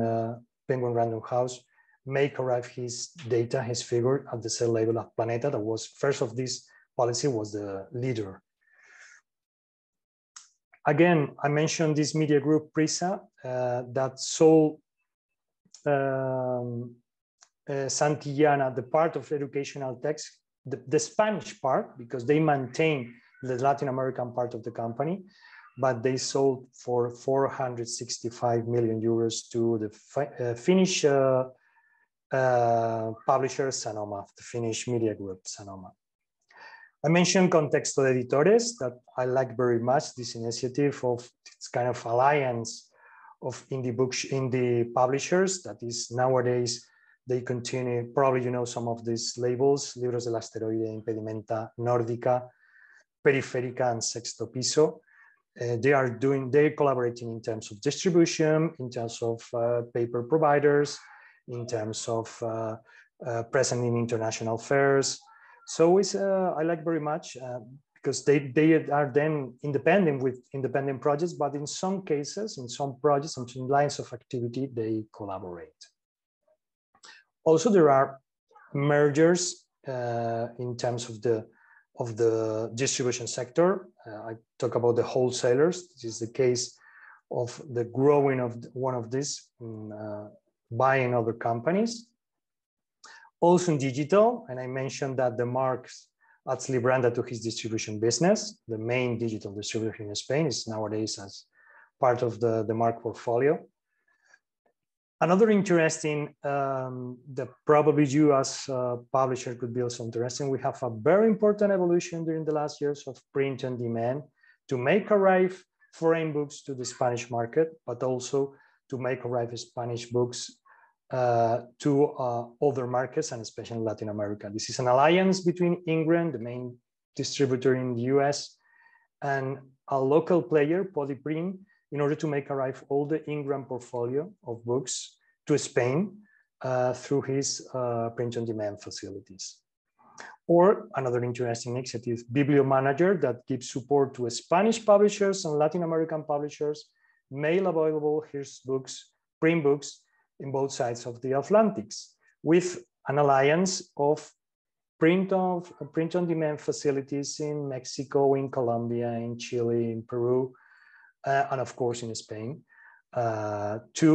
Penguin Random House make arrive his data, his figure at the sale label of Planeta. That was first of this policy was the leader. Again, I mentioned this media group Prisa that sold Santillana, the part of educational text, the Spanish part, because they maintain the Latin American part of the company, but they sold for 465 million euros to the Finnish publisher Sanoma, the Finnish media group Sanoma. I mentioned Contexto de Editores, that I like very much, this initiative of this kind of alliance of indie publishers. That is, nowadays they continue, probably you know some of these labels: Libros del Asteroide, Impedimenta, Nórdica, Periférica, and Sexto Piso. They're collaborating in terms of distribution, in terms of paper providers, in terms of present in international fairs. So it's, I like very much because they are then independent with independent projects, but in some cases, in some projects, in some lines of activity, they collaborate. Also, there are mergers in terms of the distribution sector. I talk about the wholesalers. This is the case of the growing of one of these, buying other companies. Also in digital, and I mentioned that the Marx adds Libranda to his distribution business. The main digital distributor in Spain is nowadays as part of the Marx portfolio. Another interesting, that probably you as a publisher could be also interesting, we have a very important evolution during the last years of print on demand to make arrive foreign books to the Spanish market, but also to make arrive Spanish books to other markets, and especially Latin America. This is an alliance between Ingram, the main distributor in the US, and a local player, Polyprint, in order to make arrive all the Ingram portfolio of books to Spain through his print-on-demand facilities. Or another interesting initiative, Bibliomanager, that gives support to Spanish publishers and Latin American publishers, mail available his books, print books, in both sides of the Atlantics, with an alliance of print-on-demand facilities in Mexico, in Colombia, in Chile, in Peru, and of course in Spain, to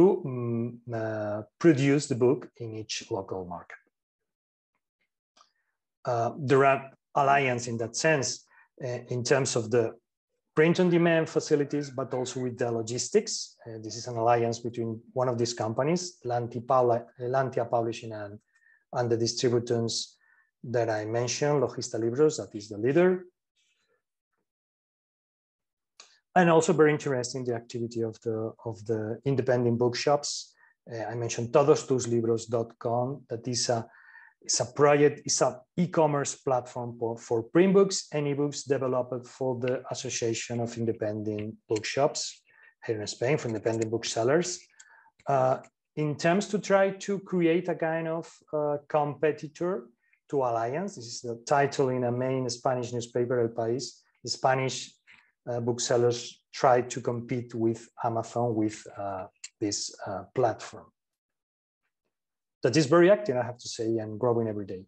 produce the book in each local market. There are alliances in that sense in terms of the print-on-demand facilities, but also with the logistics. This is an alliance between one of these companies, Lantia Publishing, and the distributors that I mentioned, Logista Libros, that is the leader. And also very interesting, the activity of the independent bookshops. I mentioned todostuslibros.com, that is a project, it's an e-commerce platform for print books and ebooks developed for the Association of Independent Bookshops here in Spain, for independent booksellers, in terms to try to create a kind of competitor to Alliance. This is the title in a main Spanish newspaper, El País. The Spanish booksellers try to compete with Amazon with this platform. That is very active, I have to say, and growing every day.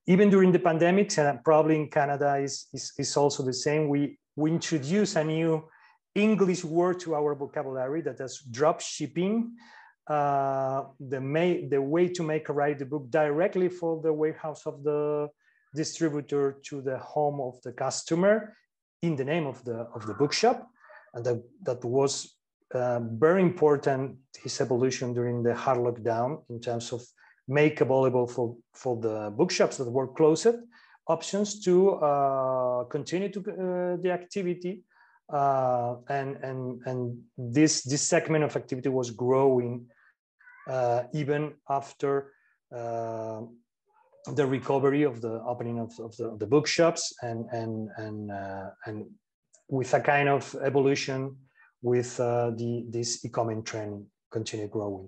Even during the pandemic, and probably in Canada is also the same, we introduce a new English word to our vocabulary, that is drop shipping, the way to make arrive the book directly for the warehouse of the distributor to the home of the customer in the name of the bookshop. And that was very important, his evolution during the hard lockdown, in terms of make available for the bookshops that were closed options to continue to the activity, and this segment of activity was growing even after the recovery of the opening of the bookshops, and with a kind of evolution with this e-commerce trend continue growing.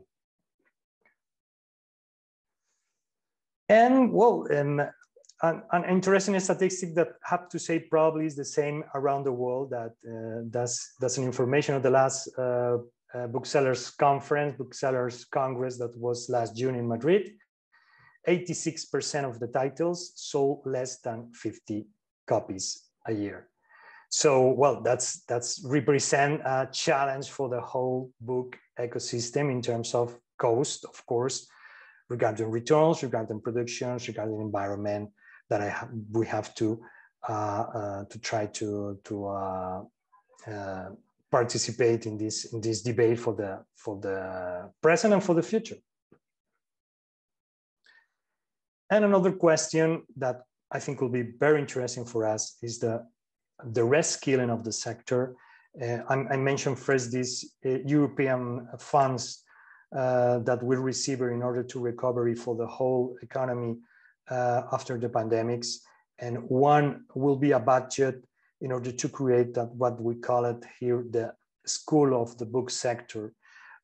And well, an interesting statistic that I have to say probably is the same around the world, that that's an information of the last booksellers conference, booksellers congress that was last June in Madrid. 86% of the titles sold less than 50 copies a year. So, well, that's represent a challenge for the whole book ecosystem in terms of cost, of course, regarding returns, regarding productions, regarding environment, that we have to try to participate in this debate for the present and for the future. And another question that I think will be very interesting for us is the reskilling of the sector. I mentioned first these European funds that we receive in order to recovery for the whole economy after the pandemics, and one will be a budget in order to create that, what we call it here, the school of the book sector,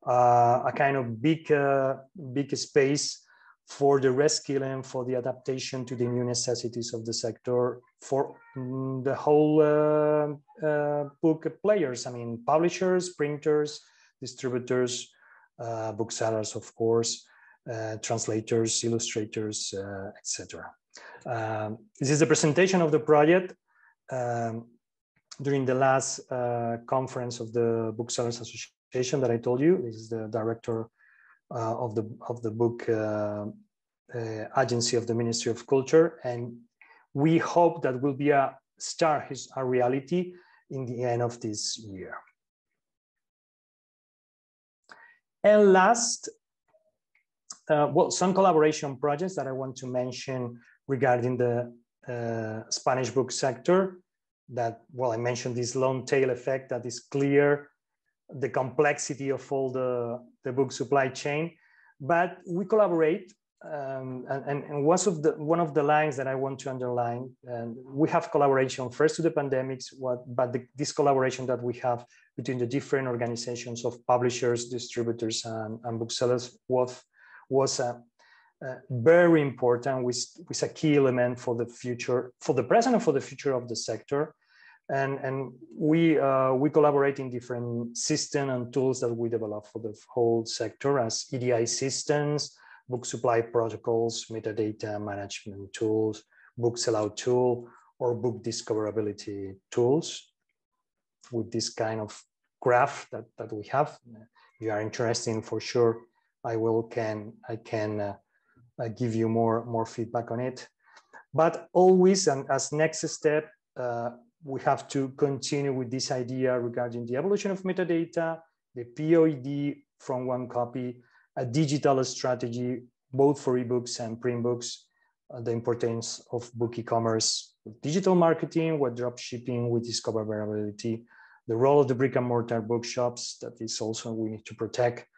a kind of big space for the reskilling, for the adaptation to the new necessities of the sector, for the whole book players. I mean, publishers, printers, distributors, booksellers, of course, translators, illustrators, etc. This is the presentation of the project during the last conference of the Booksellers Association that I told you. This is the director of the book agency of the Ministry of Culture, and we hope that will be a reality in the end of this year. And last, well, some collaboration projects that I want to mention regarding the Spanish book sector. That, well, I mentioned this long tail effect that is clear, the complexity of all the book supply chain, but we collaborate, and one of the lines that I want to underline, and we have collaboration first to the pandemics, this collaboration that we have between the different organizations of publishers, distributors, and booksellers was very important, with a key element for the future, for the present and for the future of the sector. And we collaborate in different systems and tools that we develop for the whole sector, as EDI systems, book supply protocols, metadata management tools, book sellout tool, or book discoverability tools. With this kind of graph that we have, if you are interested, for sure, I can give you more feedback on it. But always, and as next step, we have to continue with this idea regarding the evolution of metadata, the POED from one copy, a digital strategy, both for ebooks and print books, the importance of book e-commerce, digital marketing, with drop shipping, with discoverability, the role of the brick and mortar bookshops, that is also we need to protect,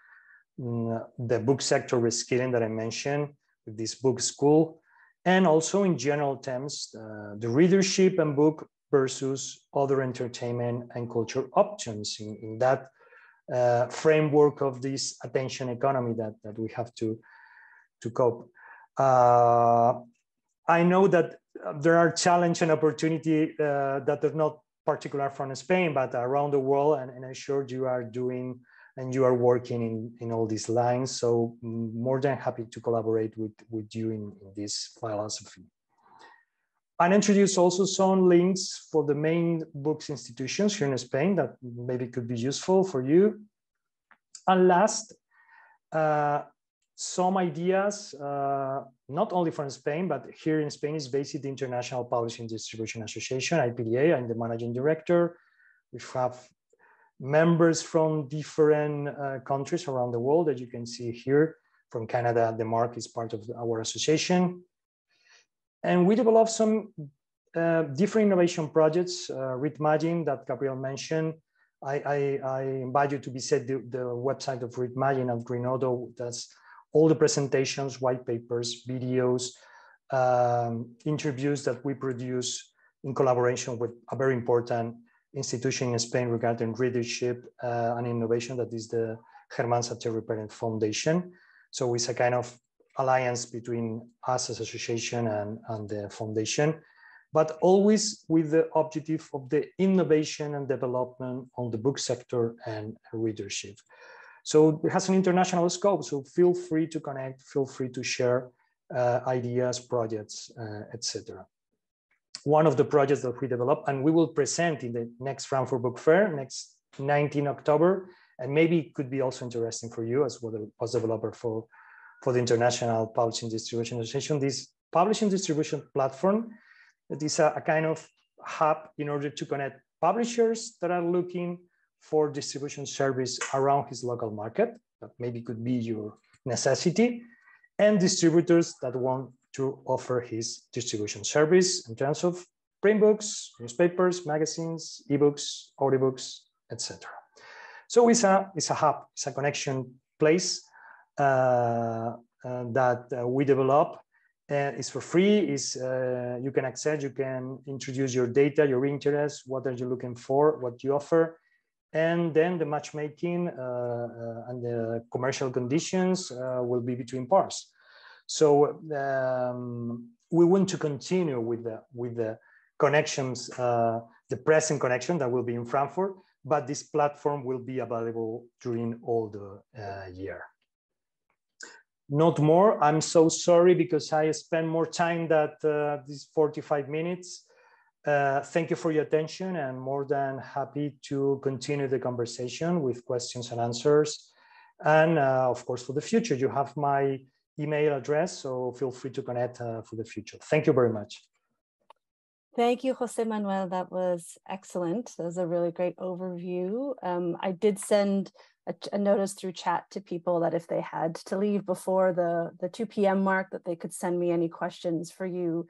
the book sector reskilling that I mentioned with this book school, and also in general terms, the readership and book versus other entertainment and culture options in that framework of this attention economy that we have to cope. I know that there are challenges and opportunity that are not particular from Spain, but around the world, and I'm sure you are doing and you are working in all these lines. So more than happy to collaborate with you in this philosophy. And introduce also some links for the main books institutions here in Spain that maybe could be useful for you. And last, some ideas, not only from Spain, but here in Spain is based the International Publishing Distribution Association, IPDA. I'm the managing director. We have members from different countries around the world that you can see here. From Canada, Denmark is part of our association. And we developed some different innovation projects, Readmagine that Gabriel mentioned. I invite you to visit the website of Readmagine at Grenodo. That's all the presentations, white papers, videos, interviews that we produce in collaboration with a very important institution in Spain regarding readership and innovation, that is the Germán Sacher Foundation. So it's a kind of alliance between us as association and the foundation, but always with the objective of the innovation and development on the book sector and readership. So it has an international scope, so feel free to connect, feel free to share ideas, projects, etc. One of the projects that we developed, and we will present in the next Frankfurt Book Fair, next 19 October, and maybe it could be also interesting for you as well as developer for the International Publishing Distribution Association, this publishing distribution platform that is a kind of hub in order to connect publishers that are looking for distribution service around his local market, that maybe could be your necessity, and distributors that want to offer his distribution service in terms of print books, newspapers, magazines, ebooks, audiobooks, etc. So it's a hub, it's a connection place that we develop. It's for free. You can access, you can introduce your data, your interests, what are you looking for, what you offer, and then the matchmaking and the commercial conditions will be between parts. So we want to continue with the connections, the present connection that will be in Frankfurt, but this platform will be available during all the year. Not more. I'm so sorry because I spent more time than these 45 minutes. Thank you for your attention, and more than happy to continue the conversation with questions and answers. And of course, for the future, you have my email address, so feel free to connect for the future. Thank you very much. Thank you, Jose Manuel. That was excellent. That was a really great overview. I did send a notice through chat to people that if they had to leave before the 2 p.m. mark, that they could send me any questions for you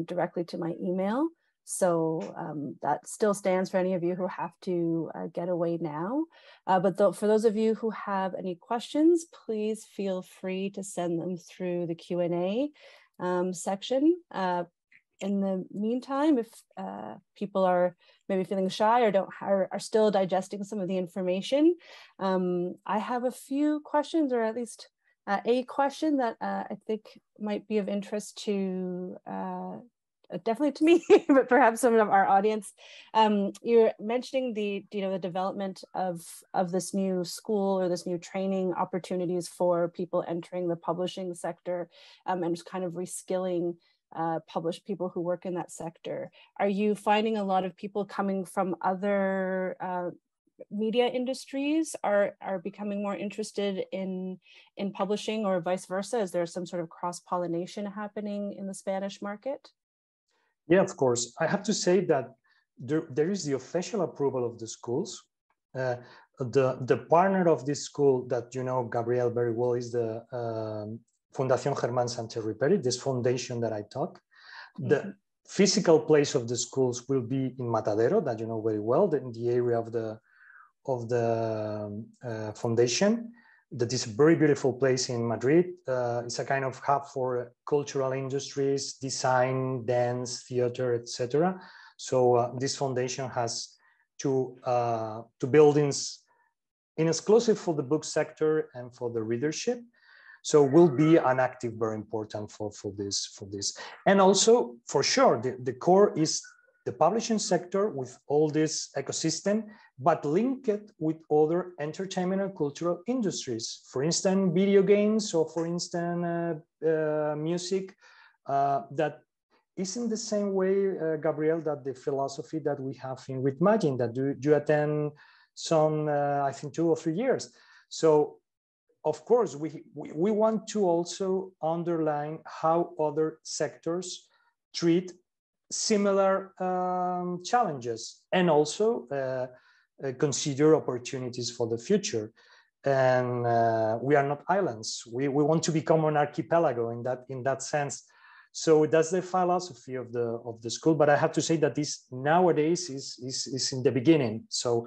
directly to my email. So that still stands for any of you who have to get away now. But for those of you who have any questions, please feel free to send them through the Q&A section. In the meantime, if people are maybe feeling shy or are still digesting some of the information, I have a few questions, or at least a question that I think might be of interest to definitely to me, but perhaps some of our audience. You're mentioning the development of this new school or this new training opportunities for people entering the publishing sector, and just kind of reskilling people who work in that sector. Are you finding a lot of people coming from other media industries are becoming more interested in publishing, or vice versa? Is there some sort of cross-pollination happening in the Spanish market? Yeah, of course. I have to say that there is the official approval of the schools. The partner of this school that you know, Gabriel, very well, is the Fundación Germán Sánchez Riperi, this foundation that I talk. The physical place of the schools will be in Matadero, that you know very well, in the area of the foundation. That is a very beautiful place in Madrid. It's a kind of hub for cultural industries, design, dance, theater, etc. So this foundation has two buildings in exclusive for the book sector and for the readership. So will be an active, very important for this. And also, for sure, the core is the publishing sector with all this ecosystem, but link it with other entertainment and cultural industries. For instance, video games, or for instance, music, that isn't the same way, Gabriel, that the philosophy that we have in Readmagine, that you attend some, I think 2 or 3 years. So of course, we want to also underline how other sectors treat similar challenges, and also consider opportunities for the future. And we are not islands. We want to become an archipelago in that sense. So that's the philosophy of the school. But I have to say that this nowadays is in the beginning. So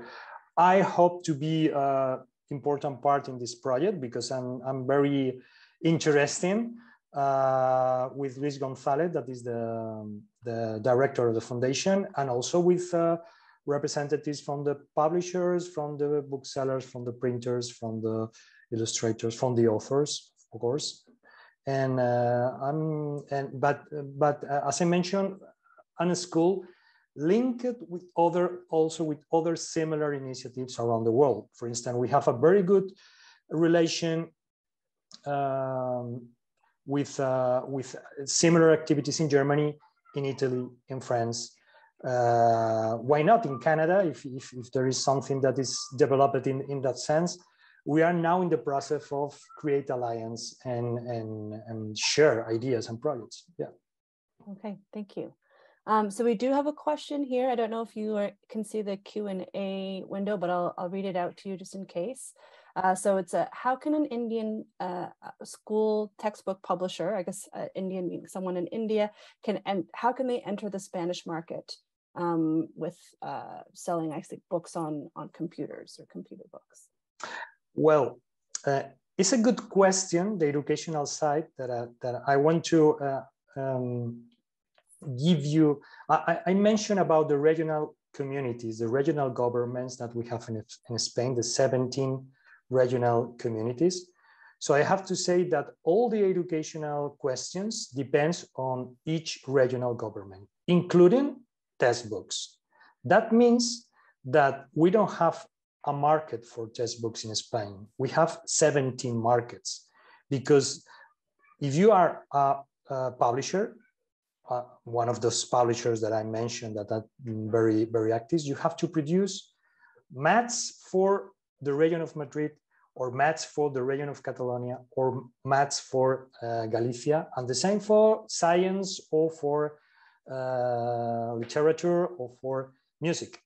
I hope to be an important part in this project, because I'm very interested with Luis Gonzalez, that is the director of the foundation, and also with representatives from the publishers, from the booksellers, from the printers, from the illustrators, from the authors, of course. And but as I mentioned, on a school linked with other similar initiatives around the world. For instance, we have a very good relation with similar activities in Germany, in Italy, in France. Why not in Canada, if there is something that is developed in that sense? We are now in the process of create alliance and share ideas and projects. Yeah. Okay, thank you. So we do have a question here. I don't know if you can see the Q&A window, but I'll read it out to you just in case. So it's how can an Indian school textbook publisher, I guess Indian meaning someone in India, how can they enter the Spanish market with selling, I think, books on computers or computer books? Well, it's a good question, the educational side, that I want to give you. I mentioned about the regional communities, the regional governments that we have in Spain, the 17 regional communities. So I have to say that all the educational questions depends on each regional government, including textbooks. That means that we don't have a market for textbooks in Spain. We have 17 markets, because if you are a publisher, one of those publishers that I mentioned that are very, very active, you have to produce maths for the region of Madrid, or maths for the region of Catalonia, or maths for Galicia, and the same for science, or for literature, or for music.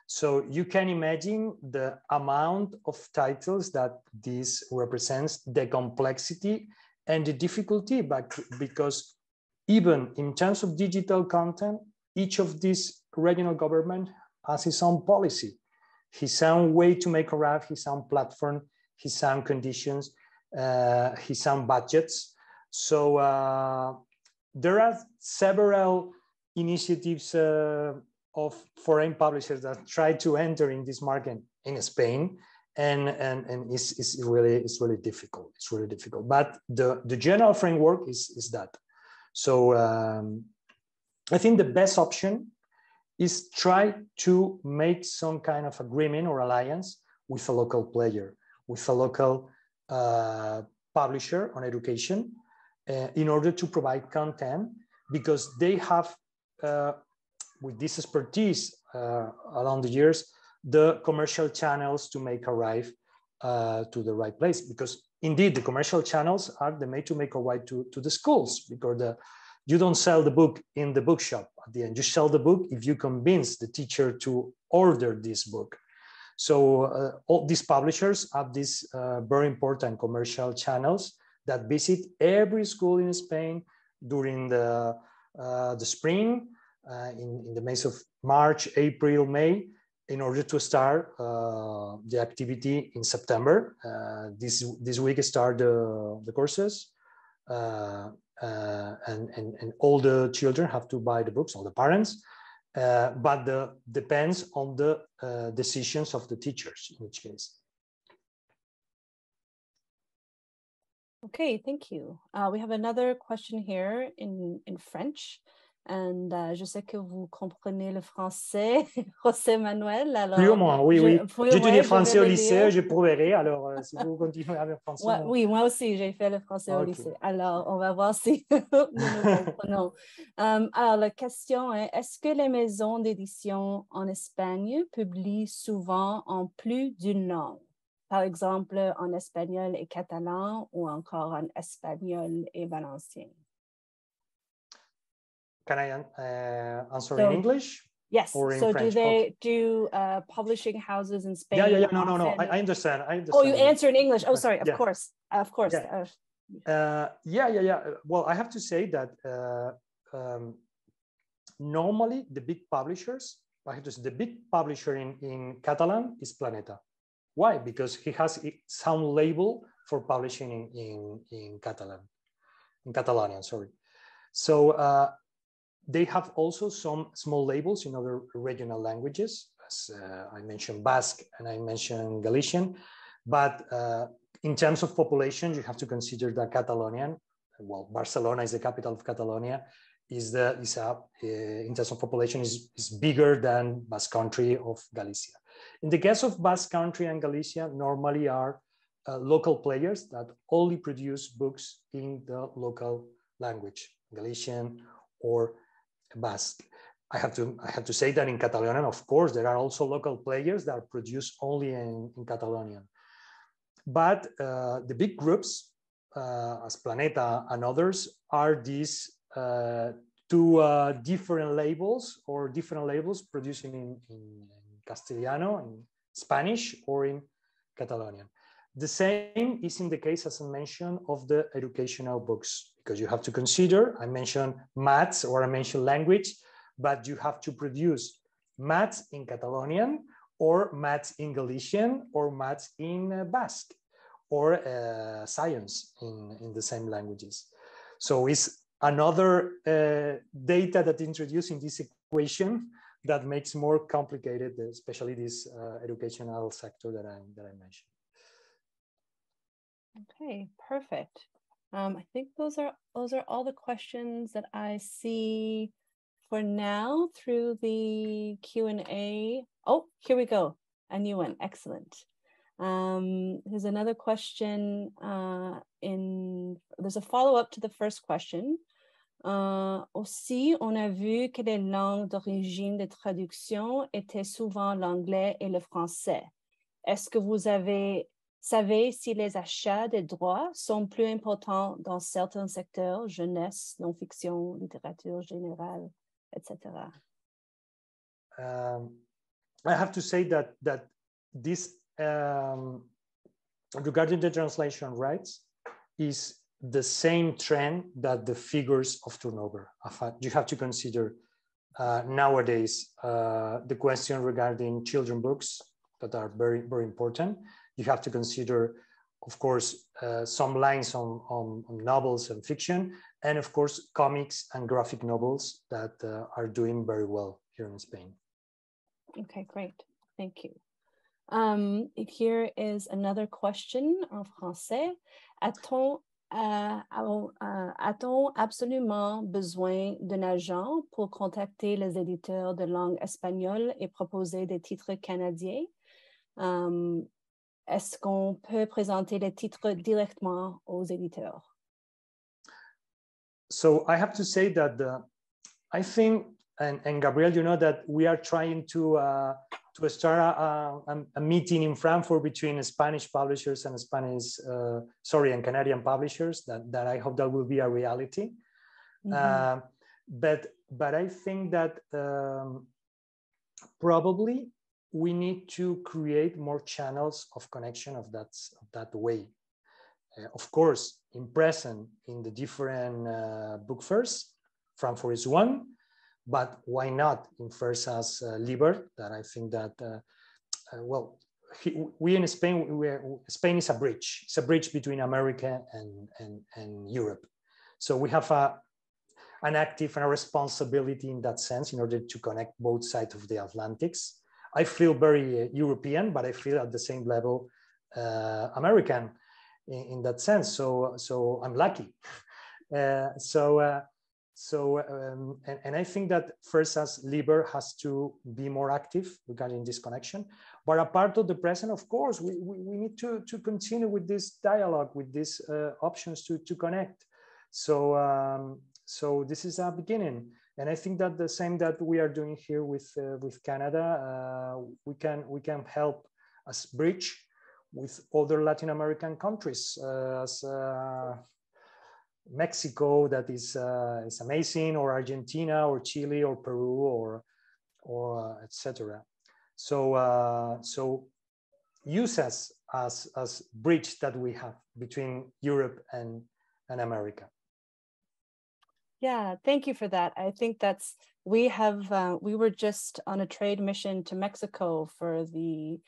So you can imagine the amount of titles that this represents, the complexity and the difficulty, but because even in terms of digital content, each of these regional government has his own policy, his own way to make arrive, his own platform, his own conditions, his own budgets. So there are several initiatives of foreign publishers that try to enter in this market in Spain, and it's really difficult. It's really difficult. But the general framework is that. So I think the best option is try to make some kind of agreement or alliance with a local player, with a local publisher on education, in order to provide content, because they have with this expertise along the years, the commercial channels to make arrive to the right place. Because indeed, the commercial channels are the made to make arrive to the schools, because you don't sell the book in the bookshop at the end. You sell the book if you convince the teacher to order this book. So all these publishers have these very important commercial channels that visit every school in Spain during the spring, in the months of March, April, May, in order to start the activity in September. This week start the courses, and all the children have to buy the books, all the parents, but depends on the decisions of the teachers in each case. Okay, thank you. We have another question here in French. And je sais que vous comprenez le français, José Manuel. Alors, plus ou moins, oui, oui. J'ai étudié français au lycée, je prouverai. Alors, si vous continuez avec français. Ouais, oui, moi aussi, j'ai fait le français au lycée. Alors, on va voir si nous comprenons. Alors, la question est, est-ce que les maisons d'édition en Espagne publient souvent en plus d'une langue? Par exemple, en espagnol et catalan ou encore en espagnol et valencien. Can I answer in English? Yes. Or in so French? Do they Okay. do publishing houses in Spain? Yeah. No. I understand. Oh, you answer in English. Oh, sorry. Of Yeah. course. Of course. Yeah. Well, I have to say that normally the big publishers, the big publisher in Catalan is Planeta. Why? Because he has its own label for publishing in Catalonian, sorry. So they have also some small labels in other regional languages, as I mentioned Basque and I mentioned Galician. But in terms of population, you have to consider that Catalonian, well, Barcelona is the capital of Catalonia, in terms of population is bigger than Basque Country of Galicia. In the case of Basque Country and Galicia, normally are local players that only produce books in the local language, Galician or Basque. I have to say that in Catalonian, of course, there are also local players that produce only in Catalonian. But the big groups, as Planeta and others, are these two different labels producing in Castellano, in Spanish, or in Catalonian. The same is in the case, as I mentioned, of the educational books, because you have to consider, I mentioned maths or I mentioned language, but you have to produce maths in Catalonian or maths in Galician or maths in Basque or science in the same languages. So it's another data that introduced in this equation that makes more complicated, especially this educational sector that I mentioned. Okay, perfect. I think those are all the questions that I see for now through the Q&A. Oh, here we go. A new one. Excellent. There's another question there's a follow-up to the first question. Aussi, on a vu que les langues d'origine de traduction étaient souvent l'anglais et le français. Est-ce que vous savez si les achats des droits sont plus importants dans certains secteurs, jeunesse, non-fiction, littérature générale, etc.? I have to say that this, regarding the translation rights, is the same trend that the figures of turnover. You have to consider nowadays the question regarding children books that are very, very important. You have to consider, of course, some lines on novels and fiction, and of course, comics and graphic novels that are doing very well here in Spain. Okay, great. Thank you. Here is another question en français. A-t-on absolument besoin d'un agent pour contacter les éditeurs de langue espagnole et proposer des titres canadiens? Est-ce qu'on peut présenter les titres directement aux éditeurs? So I have to say that I think, and Gabriel, you know that we are trying to start a meeting in Frankfurt between Spanish publishers and and Canadian publishers. That I hope that will be a reality. Mm-hmm. But I think that probably we need to create more channels of connection of that way. Of course, in present in the different book fairs, Frankfurt is one. But why not in fairs as Livres? That I think that, we in Spain, Spain is a bridge. It's a bridge between America and Europe. So we have an active and a responsibility in that sense in order to connect both sides of the Atlantics. I feel very European, but I feel at the same level American in that sense. So I'm lucky. And I think that first, as Livres has to be more active regarding this connection. But apart of the present, of course, we need to continue with this dialogue, with these options to connect. So this is a beginning. And I think that the same that we are doing here with Canada, we can help as bridge with other Latin American countries, as Mexico, that is amazing, or Argentina, or Chile, or Peru, or etc. So use us as bridge that we have between Europe and America. Yeah, thank you for that. I think we were just on a trade mission to Mexico for the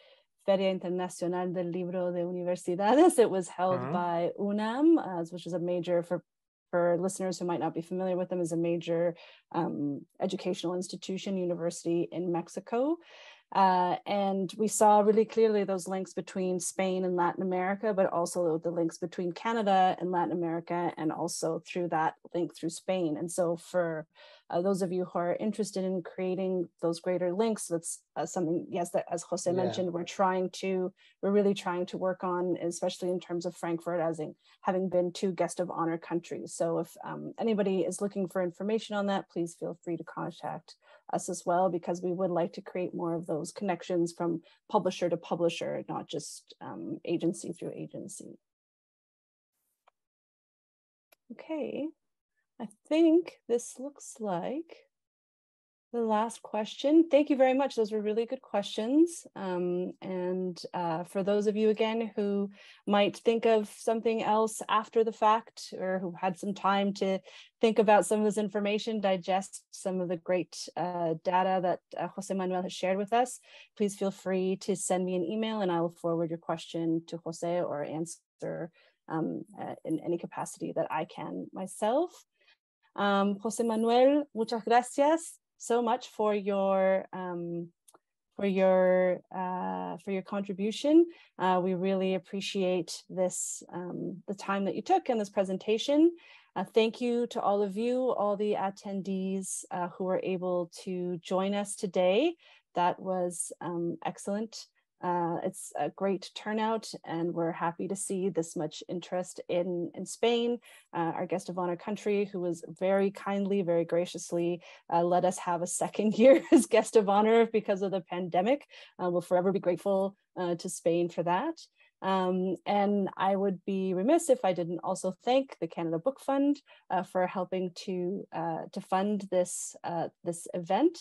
Feria Internacional del Libro de Universidades. It was held by UNAM, which is a major, for listeners who might not be familiar with them, is a major educational institution, university in Mexico. And we saw really clearly those links between Spain and Latin America, but also the links between Canada and Latin America, and also through that link through Spain. And so for those of you who are interested in creating those greater links, that's something, yes, that as Jose mentioned, we're really trying to work on, especially in terms of Frankfurt as having been 2 guest of honor countries. So if anybody is looking for information on that, please feel free to contact us as well, because we would like to create more of those connections from publisher to publisher, not just agency through agency. Okay, I think this looks like the last question. Thank you very much. Those were really good questions. And for those of you, again, who might think of something else after the fact, or who had some time to think about some of this information, digest some of the great data that Jose Manuel has shared with us, please feel free to send me an email and I will forward your question to Jose or answer in any capacity that I can myself. Jose Manuel, muchas gracias so much for your contribution. We really appreciate this, the time that you took in this presentation. Thank you to all of you, all the attendees who were able to join us today. That was excellent. It's a great turnout, and we're happy to see this much interest in Spain, our guest of honor country, who was very kindly, very graciously let us have a second year as guest of honor because of the pandemic. We'll forever be grateful to Spain for that. And I would be remiss if I didn't also thank the Canada Book Fund for helping to fund this event.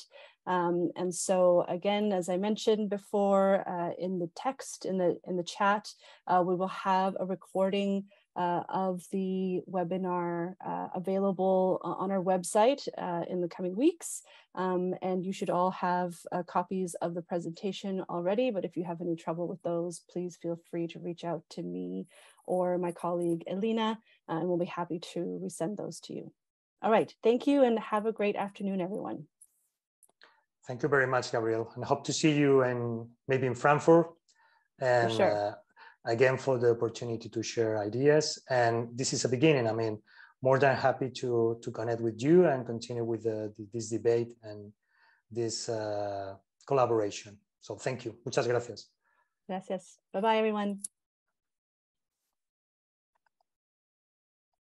And so again, as I mentioned before, in the text, in the chat, we will have a recording of the webinar available on our website in the coming weeks. And you should all have copies of the presentation already, but if you have any trouble with those, please feel free to reach out to me or my colleague Elena, and we'll be happy to resend those to you. All right, thank you and have a great afternoon, everyone. Thank you very much, Gabriel, and hope to see you maybe in Frankfurt. And for sure. Again, for the opportunity to share ideas. And this is a beginning. I mean, more than happy to connect with you and continue with this debate and this collaboration. So thank you. Muchas gracias. Gracias. Bye-bye, everyone.